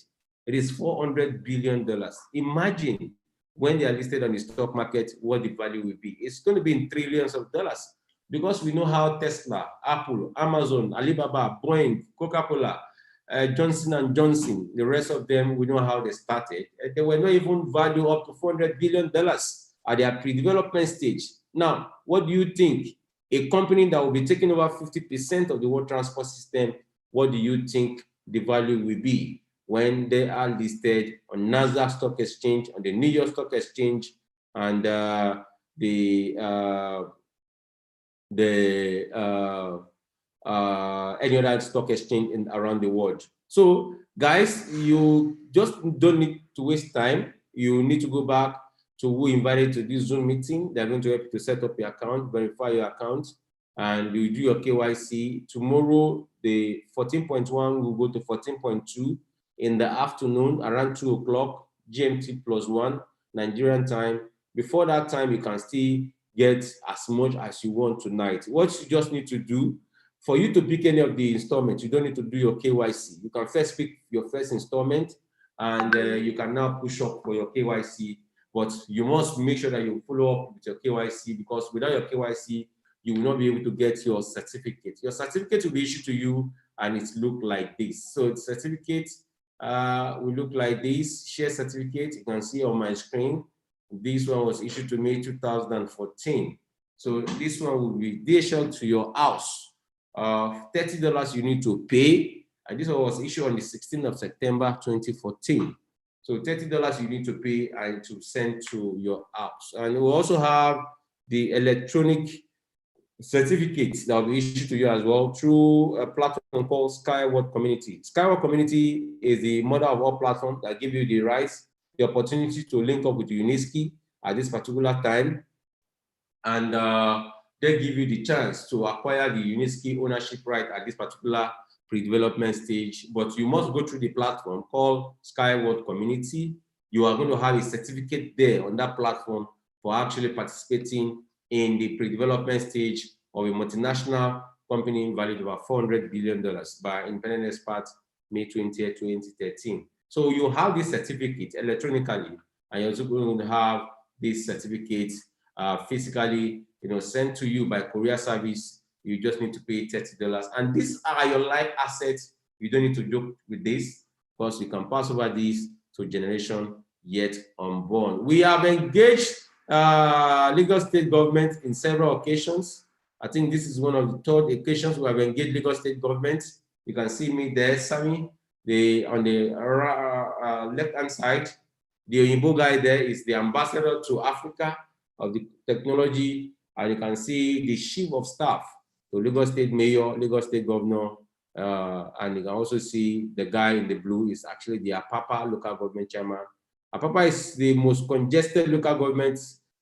it is $400 billion. Imagine when they are listed on the stock market, what the value will be. It's going to be in trillions of dollars, because we know how Tesla, Apple, Amazon, Alibaba, Boeing, Coca-Cola, Johnson & Johnson, the rest of them, we know how they started. They were not even valued up to $400 billion at their pre-development stage. Now, what do you think? A company that will be taking over 50% of the world transport system, what do you think the value will be when they are listed on Nasdaq Stock Exchange, on the New York Stock Exchange, and any other stock exchange around the world? So guys, you just don't need to waste time. You need to go back to who invited to this Zoom meeting. They're going to help you to set up your account, verify your account, and you do your KYC. Tomorrow, the 14.1 will go to 14.2 in the afternoon around 2 o'clock GMT +1 Nigerian time. Before that time, you can still get as much as you want tonight. What you just need to do, for you to pick any of the installments, you don't need to do your KYC. You can first pick your first installment, and you can now push up for your KYC. But you must make sure that you follow up with your KYC, because without your KYC, you will not be able to get your certificate. Your certificate will be issued to you, and it look like this. So the certificate will look like this. Share certificate, you can see on my screen. This one was issued to me 2014. So this one will be issued to your house. $30 you need to pay. And this one was issued on the 16th of September 2014. So $30 you need to pay and to send to your house. And we also have the electronic certificates that will be issued to you as well through a platform called Skyward Community. Skyward Community is the mother of all platforms that give you the rights, the opportunity to link up with UNESCO at this particular time. And they give you the chance to acquire the UNESCO ownership right at this particular pre-development stage. But you must go through the platform called Skyward Community. You are going to have a certificate there on that platform for actually participating in the pre-development stage of a multinational company valued about $400 billion by independent experts May 20th, 2013. So you have this certificate electronically, and you're also going to have this certificate physically, sent to you by courier service. You just need to pay $30. And these are your life assets. You don't need to joke with this, because you can pass over these to generation yet unborn. We have engaged Lagos State government in several occasions. I think this is one of the third occasions we have engaged Lagos State government. You can see me there, Sammy. On the left-hand side, the Oyinbo guy there is the ambassador to Africa of the technology, and you can see the chief of staff to Lagos State Mayor, Lagos State Governor, and you can also see the guy in the blue is actually the Apapa local government chairman. Apapa is the most congested local government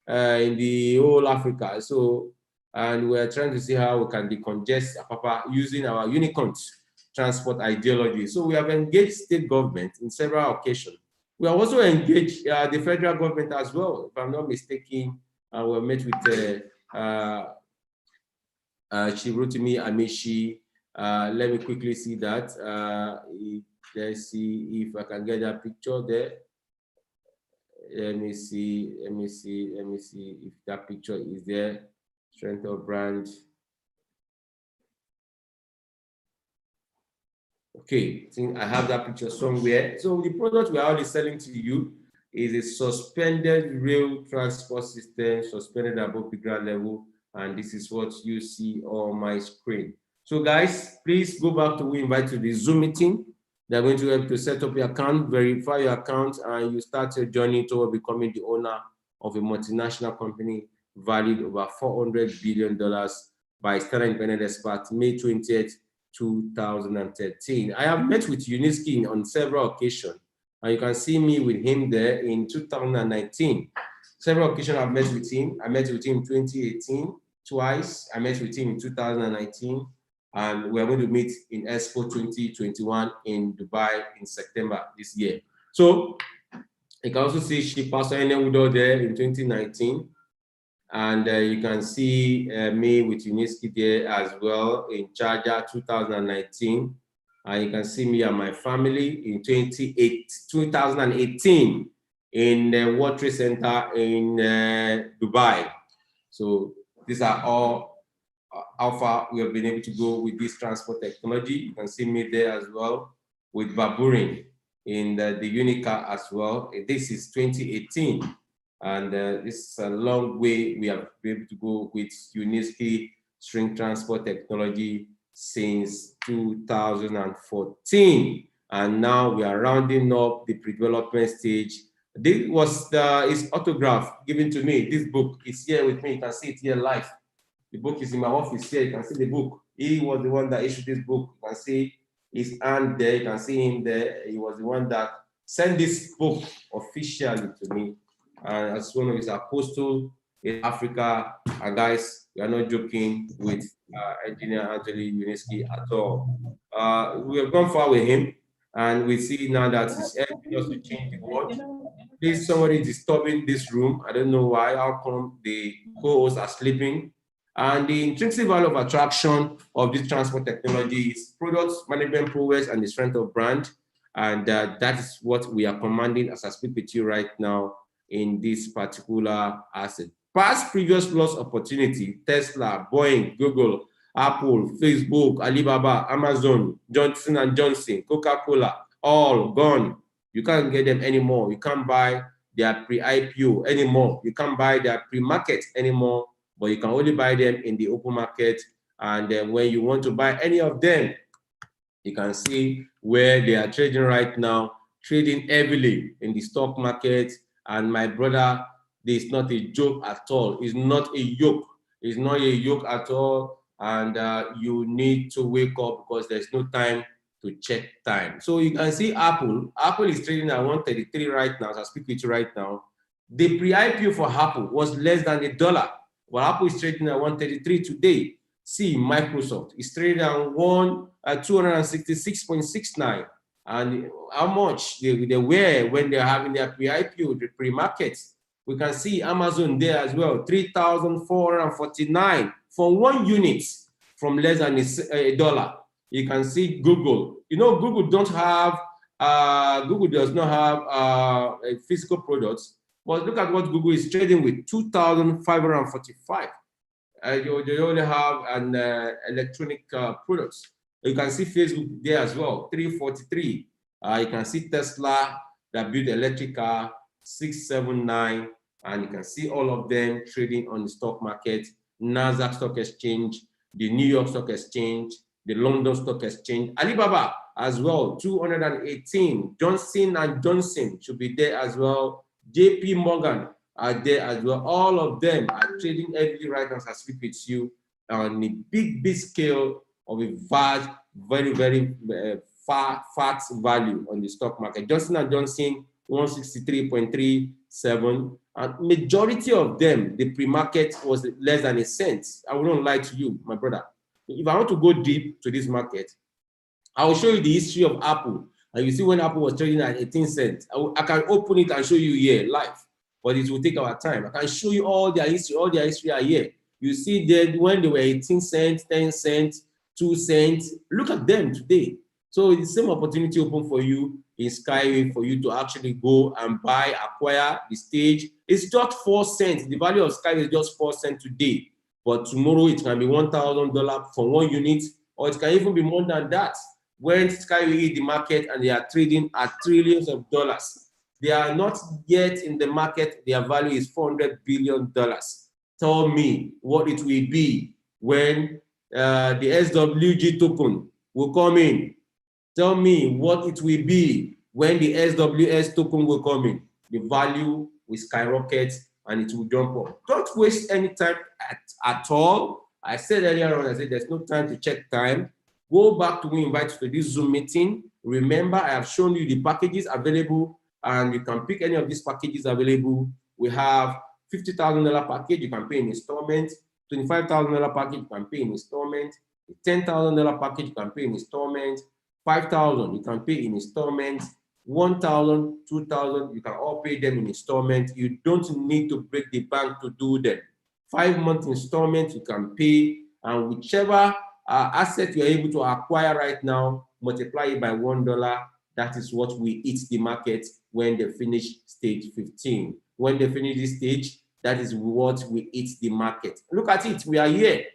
in the whole Africa. So, and we're trying to see how we can decongest Apapa using our unicorns transport ideology. So we have engaged state government in several occasions. We have also engaged the federal government as well. If I'm not mistaken, we met with Chief Rotimi Amishi Let me quickly see that. Let's see if I can get that picture there. Let me see if that picture is there. Strength of brand. Okay, I think I have that picture somewhere. So the product we are already selling to you is a suspended rail transport system, suspended above the ground level, and this is what you see on my screen. So guys, please go back to we invite to the Zoom meeting. They're going to help to set up your account, verify your account, and you start your journey toward becoming the owner of a multinational company valued over $400 billion by Standard Independent Expert, May 20th, 2013. I have met with Uniski on several occasions, and you can see me with him there in 2019. Several occasions I've met with him. I met with him in 2018 twice. I met with him in 2019, and we're going to meet in Expo 2021 in Dubai in September this year. So you can also see Pastor Enewudo there in 2019. And you can see me with Uniski there as well in Charger 2019. And you can see me and my family in 2018 in the World Trade Center in Dubai. So these are all how far we have been able to go with this transport technology. You can see me there as well with Baburin in the Unica as well. This is 2018. And this is a long way we have been able to go with Uniski string transport technology since 2014. And now we are rounding up the pre-development stage. This was his autograph given to me. This book is here with me. You can see it here live. The book is in my office here. You can see the book. He was the one that issued this book. You can see his hand there. You can see him there. He was the one that sent this book officially to me. And as one of his apostles in Africa. And guys, we are not joking with Engineer Anthony Uniski at all. We have gone far with him, and we see now that he's helping us to change the world. Please, somebody is disturbing this room. I don't know why. How come the co-hosts are sleeping? And the intrinsic value of attraction of this transport technology is products, management prowess, and the strength of brand. And that is what we are commanding as I speak with you right now in this particular asset. Past previous loss opportunity, Tesla, Boeing, Google, Apple, Facebook, Alibaba, Amazon, Johnson & Johnson, Coca-Cola, all gone. You can't get them anymore. You can't buy their pre-IPO anymore. You can't buy their pre-market anymore, but you can only buy them in the open market. And then when you want to buy any of them, you can see where they are trading right now, trading heavily in the stock market. And my brother, this is not a joke at all. It's not a yoke. It's not a yoke at all. And you need to wake up because there's no time to check time. So you can see Apple. Apple is trading at 133 right now, as I speak with you right now. The pre-IPO for Apple was less than $1. Well, Apple is trading at 133 today. See, Microsoft is trading at 266.69. And how much they were when they're having their pre-IPO, the pre-markets. We can see Amazon there as well, 3,449 for 1 unit from less than $1. You can see Google. You know, Google does not have physical products, but look at what Google is trading with, 2,545. They only have an electronic products. You can see Facebook there as well, 343. You can see Tesla that built electric car, 679. And you can see all of them trading on the stock market, Nasdaq Stock Exchange, the New York Stock Exchange, the London Stock Exchange, Alibaba as well, 218. Johnson & Johnson should be there as well. JP Morgan are there as well. All of them are trading heavily right now as I speak with you on a big scale of a vast, very fat value on the stock market. Johnson & Johnson, 163.37. And majority of them, the pre-market was less than a cent. I wouldn't lie to you, my brother. If I want to go deep to this market, I will show you the history of Apple. And you see when Apple was trading at 18 cents. I can open it and show you here live, but it will take our time. I can show you all their history are here. You see that when they were 18 cents, 10 cents, 2 cents. Look at them today. So the same opportunity open for you in Skyway for you to actually go and buy, acquire the stage. It's just 4 cents. The value of Skyway is just 4 cents today. But tomorrow it can be $1,000 for 1 unit, or it can even be more than that. When Skyway hit the market and they are trading at trillions of dollars, they are not yet in the market. Their value is $400 billion. Tell me what it will be when the SWG token will come in. Tell me what it will be when the SWS token will come in. The value will skyrocket and it will jump up. Don't waste any time at all. I said earlier on, I said there's no time to check time. Go back to we invite you to this Zoom meeting. Remember, I have shown you the packages available, and you can pick any of these packages available. We have $50,000 package, you can pay in installment. $25,000 package, you can pay in installment. $10,000 package, you can pay in installment. $5,000, you can pay in installment. $1,000, $2,000, you can all pay them in installment. You don't need to break the bank to do them. 5-month installment, you can pay, and whichever asset you're able to acquire right now, multiply it by $1. That is what we hit the market when they finish stage 15. When they finish this stage, that is what we hit the market. Look at it, we are here.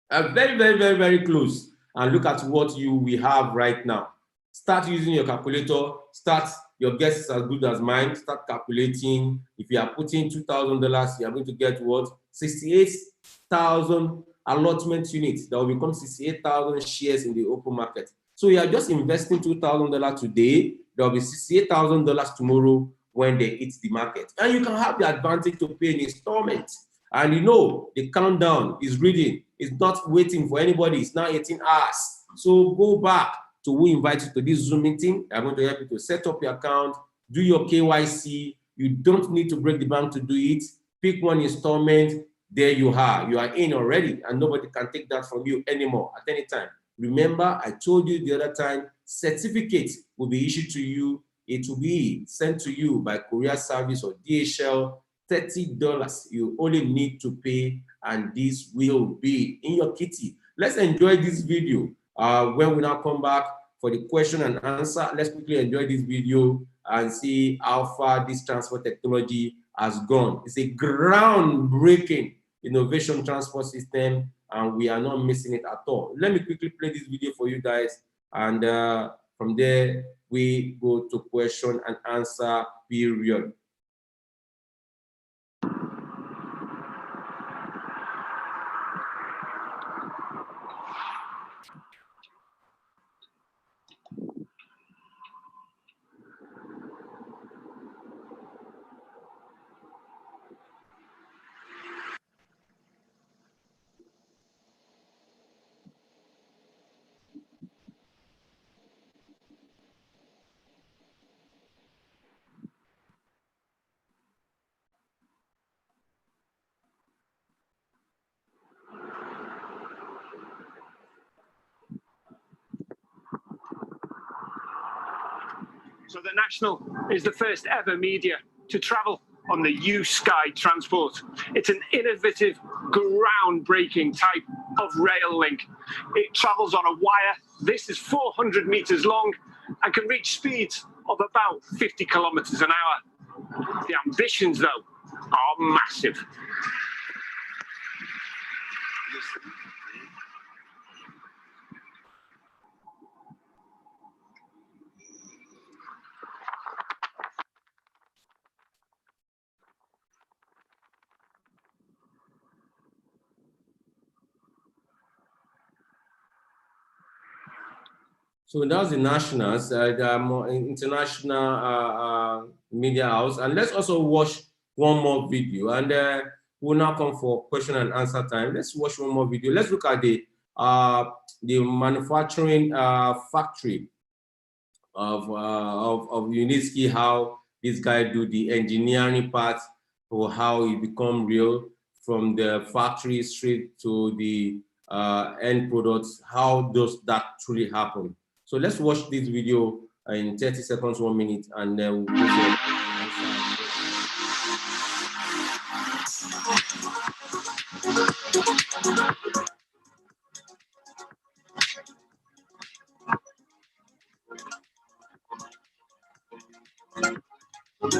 Very, very, very, very close. And look at what we have right now. Start using your calculator. Start, your guess is as good as mine. Start calculating. If you are putting $2,000, you are going to get what? 68,000 allotment units. That will become 68,000 shares in the open market. So you are just investing $2,000 today. There will be $68,000 tomorrow when they hit the market. And you can have the advantage to pay in installments. And you know, the countdown is reading. It's not waiting for anybody. It's now 18 hours. So go back to we invite you to this Zoom meeting. I'm going to help you to set up your account, do your KYC. You don't need to break the bank to do it. Pick one installment. There you are. You are in already, and nobody can take that from you anymore at any time. Remember, I told you the other time, certificates will be issued to you. It will be sent to you by courier service or DHL. $30 you only need to pay, and this will be in your kitty. Let's enjoy this video. When we now come back for the question and answer, let's quickly enjoy this video and see how far this transport technology has gone. It's a groundbreaking innovation transport system, and we are not missing it at all. Let me quickly play this video for you guys, and from there we go to question and answer period. So the National is the first ever media to travel on the U-Sky transport. It's an innovative, groundbreaking type of rail link. It travels on a wire. This is 400 meters long and can reach speeds of about 50 kilometers an hour. The ambitions, though, are massive. So that's the nationals, the international media house. And let's also watch one more video, and we'll now come for question and answer time. Let's watch one more video. Let's look at the manufacturing factory of Uniski, how this guy do the engineering part, or how it become real from the factory straight to the end products. How does that truly happen? So let's watch this video in 30 seconds, 1 minute, and then we'll go for So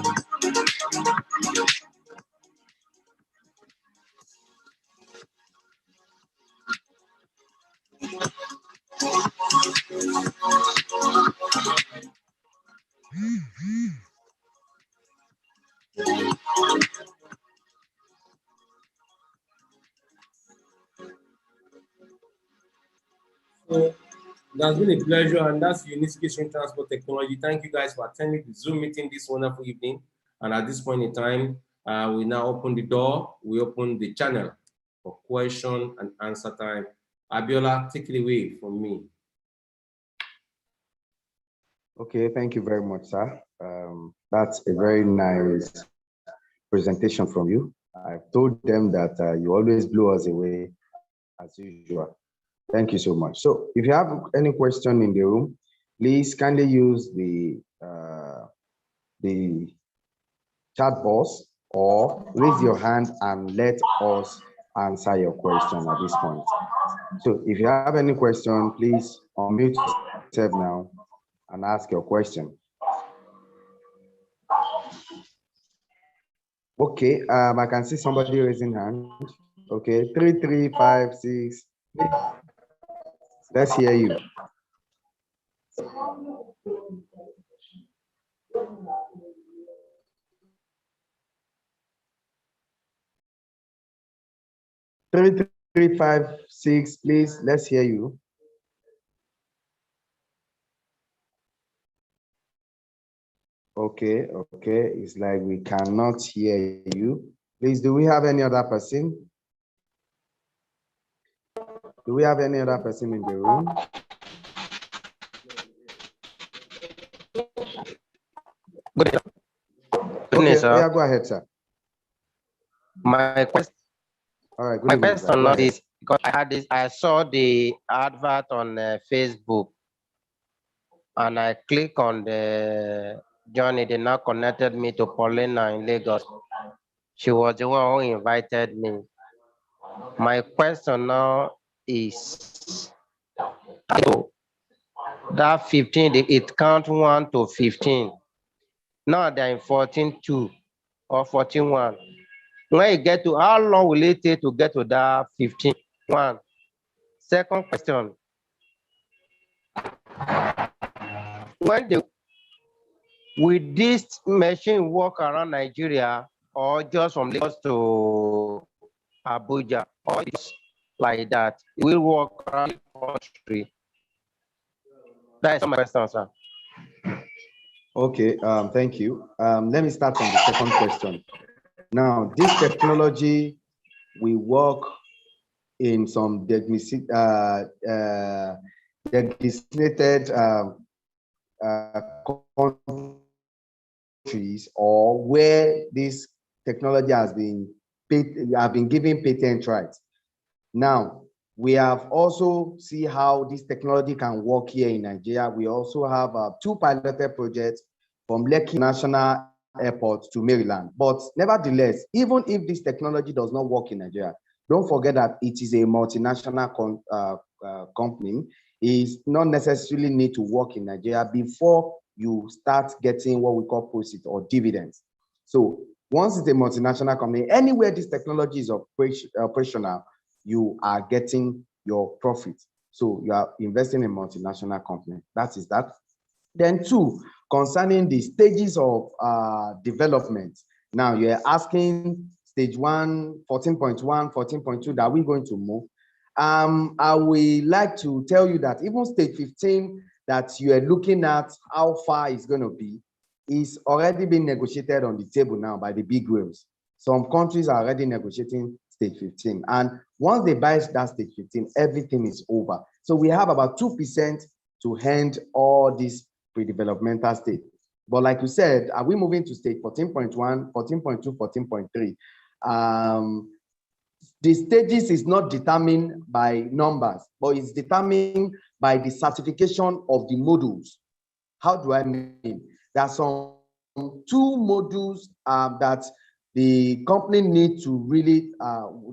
it has been a pleasure, and that's Unique Stream Transport Technology. Thank you guys for attending the Zoom meeting this wonderful evening. And at this point in time, we now open the door. We open the channel for question and answer time. Abiola, take it away from me. Okay, thank you very much, sir. That's a very nice presentation from you. I've told them that you always blow us away as usual. Thank you so much. So if you have any question in the room, please kindly use the chat box or raise your hand and let us answer your question at this point. So if you have any question, please unmute yourself now and ask your question. Okay, I can see somebody raising hand. Okay, 3356. Let's hear you. Three, 5, 6, please. Let's hear you. Okay, okay. It's like we cannot hear you. Please, do we have any other person? Do we have any other person in the room? Good Okay, evening, sir. yeah, go ahead, sir. My question. All right, good my evening, question sir. is because I saw the advert on Facebook, and I click on the journey. They now connected me to Paulina in Lagos. She was the one who invited me. My question now is, that 15, it count 1 to 15. Now they're in 14.2 or 14.1. When you get to, how long will it take to get to that 15.1? Second question, will this machine work around Nigeria or just from Lagos to Abuja, or just like that? It will work around the country? That is my question, sir. Okay, thank you. Let me start from the second question. Now, this technology will work in some designated countries, or where this technology has been given patent rights. Now, we have also see how this technology can work here in Nigeria. We also have 2 piloted projects from Lekki National Airport to Maryland. But nevertheless, even if this technology does not work in Nigeria, don't forget that it is a multinational company. It not necessarily need to work in Nigeria before you start getting what we call proceeds or dividends. So once it's a multinational company, anywhere this technology is operational, you are getting your profit. So you are investing in a multinational company. That is that. Then 2, concerning the stages of development. Now you're asking stage 1, 14.1, 14.2, that we're going to move. I would like to tell you that even stage 15 that you are looking at, how far it's going to be, is already being negotiated on the table now by the big whales. Some countries are already negotiating stage 15. And once they buy that stage 15, everything is over. So we have about 2% to hand all these pre-developmental stage. But like you said, are we moving to stage 14.1, 14.2, 14.3? The stages is not determined by numbers, but it's determined by the certification of the modules. How do I mean? There are some 2 modules that the company needs to really,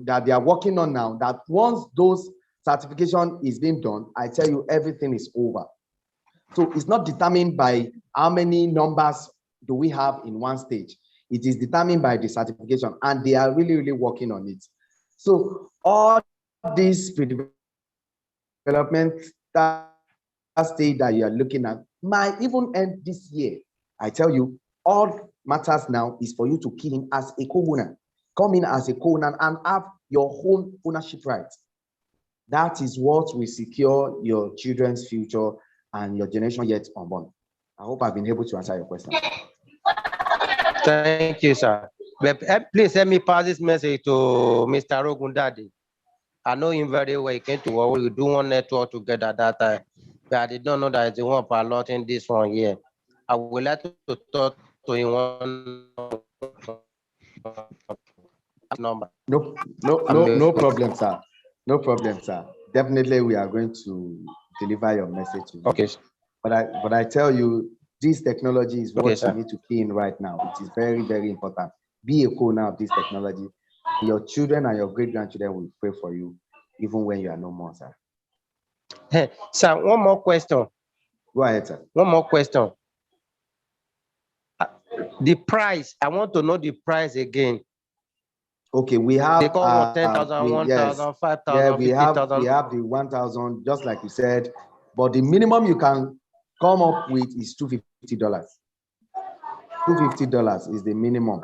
that they are working on now, that once those certification is being done, I tell you, everything is over. So it's not determined by how many numbers do we have in one stage? It is determined by the certification, and they are really, really working on it. So all these development stage that you are looking at might even end this year. I tell you, all matters now is for you to key in as a co-owner. Come in as a co-owner and have your own ownership rights. That is what will secure your children's future and your generation yet unborn. I hope I've been able to answer your question. Thank you, sir. But, please let me pass this message to Mr. Rogundadi. I know him very well. He came to work. We do one network together at that time. But I did not know that the one piloting this one here. I would like to talk to him one number. No problem, sir. No problem, sir. Definitely, we are going to deliver your message to you. Okay. But I tell you, this technology is what Okay, you need to key in right now. It is very, very important. Be a co-owner of this technology. Your children and your great-grandchildren will pray for you, even when you are no more, sir. Hey, sir, one more question. Go ahead, sir. One more question. The price, I want to know the price again. Okay, we have they call 10,000, 1,000, 5,000, yeah, we 50,000. we have the 1,000, just like you said, but the minimum you can come up with is $250. $250 is the minimum,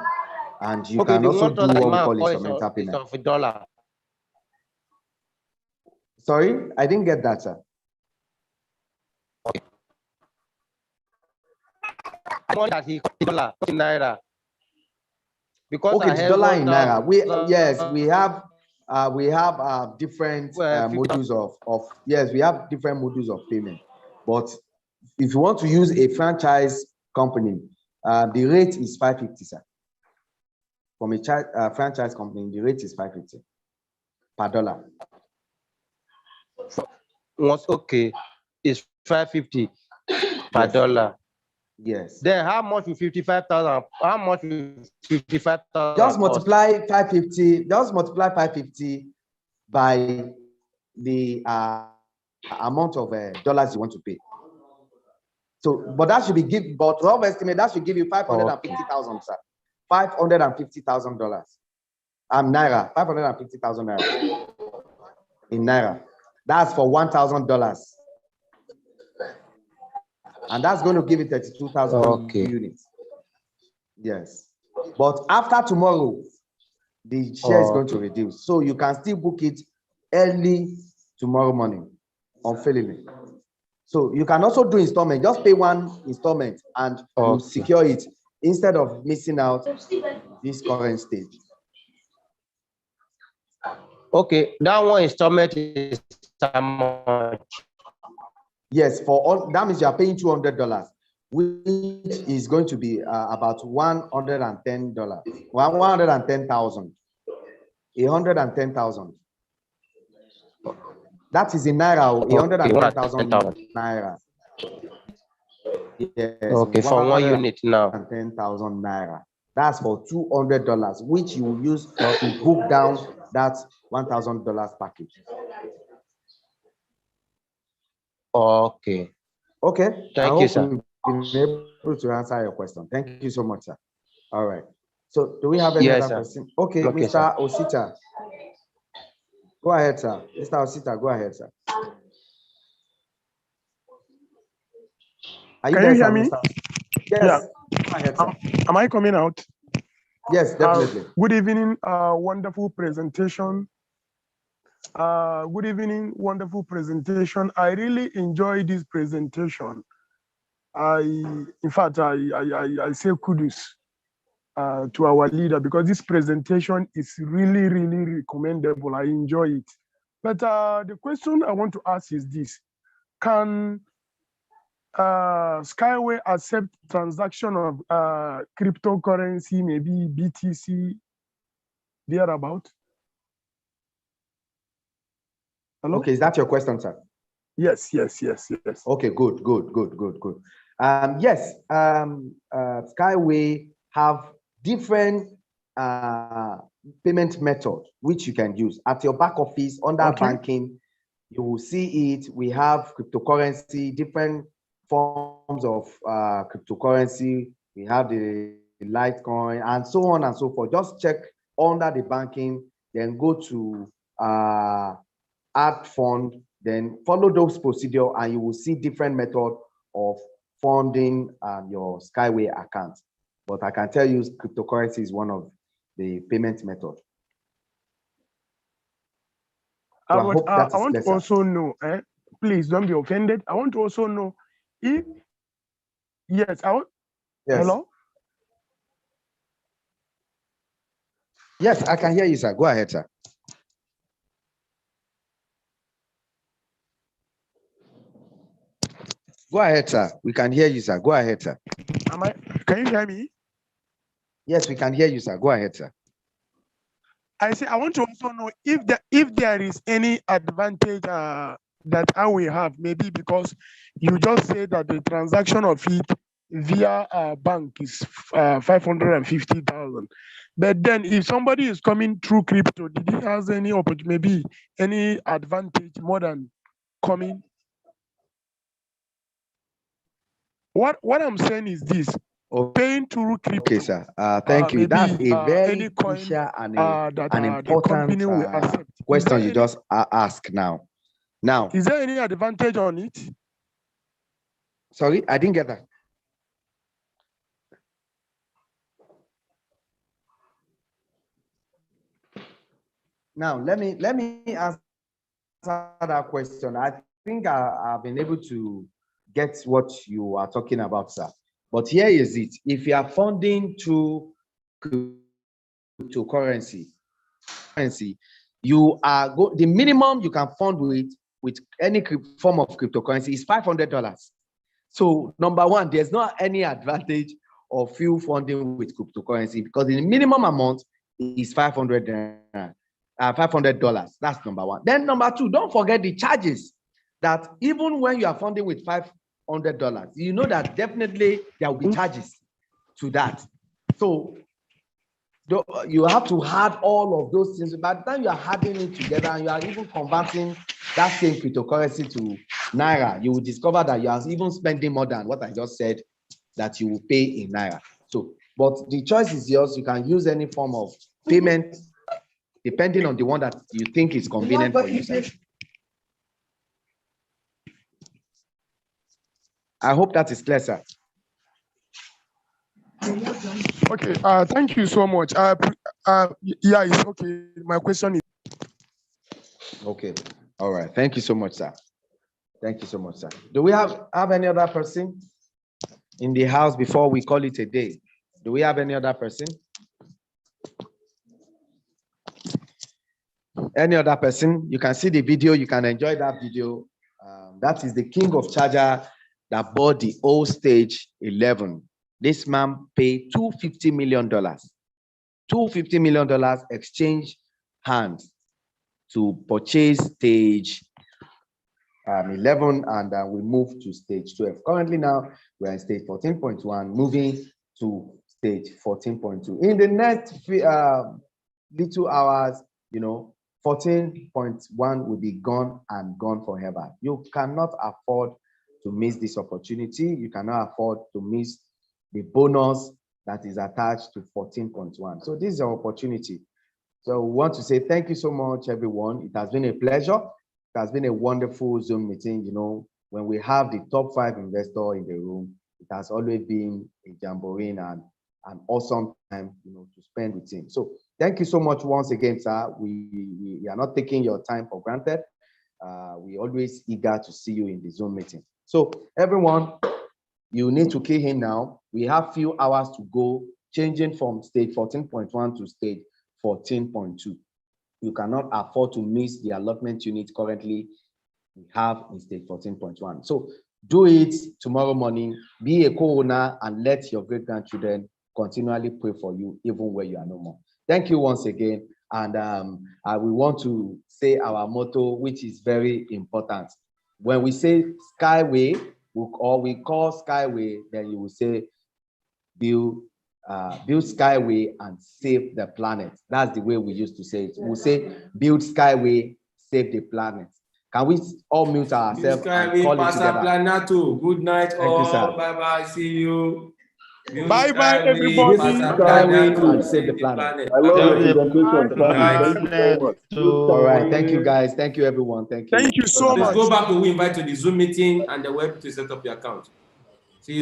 and you can also do what we call instrumental payment. Of $1. Sorry, I didn't get that, sir. Okay. I want that he $1 in naira. Because okay, it's dollar in naira. We have different modules of yes, we have different modules of payment. But if you want to use a franchise company, the rate is $550, sir. From a franchise company, the rate is $550 per dollar. Once okay, it's $550 per dollar. Yes. Then how much with 55,000? How much with 55,000? Just multiply 550. Just multiply 550 by the amount of dollars you want to pay. So, but that should be give. But rough estimate that should give you 550,000, sir. $550,000. Naira. 550,000 naira in naira. That's for $1,000. And that's going to give it 32,000 units. Yes. But after tomorrow, the share is going to reduce. So you can still book it early tomorrow morning, unfailingly. So you can also do installment. Just pay one installment and you secure it instead of missing out this current stage. Okay, that one installment is how much? Yes, for all that means you are paying $200, which is going to be about $110, 110,000, 110,000. That is in naira, 110,000 naira. Yes, okay, for one unit now. 10,000 naira. That's for $200, which you will use to book down that $1,000 package. Okay. Okay. Thank you, sir. We've been able to answer your question. Thank you so much, sir. All right. So, do we have any other question? Okay, Mr. Sir. Osita. Go ahead, sir. Mr. Osita, go ahead, sir. Are you Can there, you hear sir, me? Mr. Yes. Yeah. Go ahead, sir. Am I coming out? Yes, definitely. Good evening. Wonderful presentation. Good evening. Wonderful presentation. I really enjoyed this presentation. In fact, I say kudos to our leader because this presentation is really, really recommendable. I enjoy it. But the question I want to ask is this: can Skyway accept transaction of cryptocurrency, maybe BTC, thereabout? Hello? Okay, is that your question, sir? Yes. Okay, good. Yes, Skyway have different payment method which you can use at your back office under banking. You will see it. We have cryptocurrency, different forms of cryptocurrency we have the Litecoin, and so on and so forth. Just check under the banking, then go to add fund, then follow those procedures, and you will see different method of funding your Skyway account. But I can tell you cryptocurrency is one of the payment methods. So I hope that is I want to clear, also know, please don't be offended. I want to also know if, yes, I want, yes. Hello? Yes, I can hear you, sir. Go ahead, sir. Go ahead, sir. We can hear you, sir. Go ahead, sir. Can you hear me? Yes, we can hear you, sir. Go ahead, sir. I say I want to also know if there is any advantage that I will have, maybe because you just said that the transaction of it via a bank is 550,000. But then if somebody is coming through crypto, did he has any opportunity, maybe any advantage more than coming? What I'm saying is this: paying through crypto. Okay, sir. Thank you. That's a very crucial and an important question you just asked now. Now, is there any advantage on it? Sorry, I didn't get that. Now, let me answer that question. I think I've been able to get what you are talking about, sir. But here is it. If you are funding through cryptocurrency, you are the minimum you can fund with any form of cryptocurrency is $500. So number one, there's not any advantage of you funding with cryptocurrency because the minimum amount is $500. That's number one. Then number two, don't forget the charges that even when you are funding with $500, you know that definitely there will be charges to that. So you have to add all of those things. By the time you are adding it together and you are even converting that same cryptocurrency to Naira, you will discover that you are even spending more than what I just said that you will pay in Naira. So, but the choice is yours. You can use any form of payment depending on the one that you think is convenient for you. I hope that is clear, sir. Okay, thank you so much. Yeah, it's okay. My question is okay. All right. Thank you so much, sir. Thank you so much, sir. Do we have any other person in the house before we call it a day? Do we have any other person? Any other person? You can see the video. You can enjoy that video. That is the king of charger that bought the old stage 11. This man paid $250 million. $250 million exchange hands to purchase stage 11, and we move to stage 12. Currently now, we're in stage 14.1, moving to stage 14.2. In the next little hours, 14.1 will be gone and gone forever. You cannot afford to miss this opportunity. You cannot afford to miss the bonus that is attached to 14.1. So this is our opportunity. So we want to say thank you so much, everyone. It has been a pleasure. It has been a wonderful Zoom meeting. When we have the top 5 investors in the room, it has always been a jamboree and an awesome time, to spend with him. So thank you so much once again, sir. We are not taking your time for granted. We always eager to see you in the Zoom meeting. So everyone, you need to key in now. We have few hours to go, changing from stage 14.1 to stage 14.2. You cannot afford to miss the allotment unit currently we have in stage 14.1. So do it tomorrow morning, be a co-owner, and let your great-grandchildren continually pray for you even when you are no more. Thank you once again. And we want to say our motto, which is very important. When we say Skyway, or we call Skyway, then you will say build Skyway and save the planet. That's the way we used to say it. We'll say build Skyway, save the planet. Can we all mute ourselves and call it together? Good night, Thank you, sir. Bye-bye. See you. Bye bye, everybody. This is Skyway and Save the Planet. I love your Save the presentation, planet. Sammy. Thank you so much. All right. Thank you, guys. Thank you, everyone. Thank you. Thank you so Please much. go back to who invite to the Zoom meeting and the web to set up your account.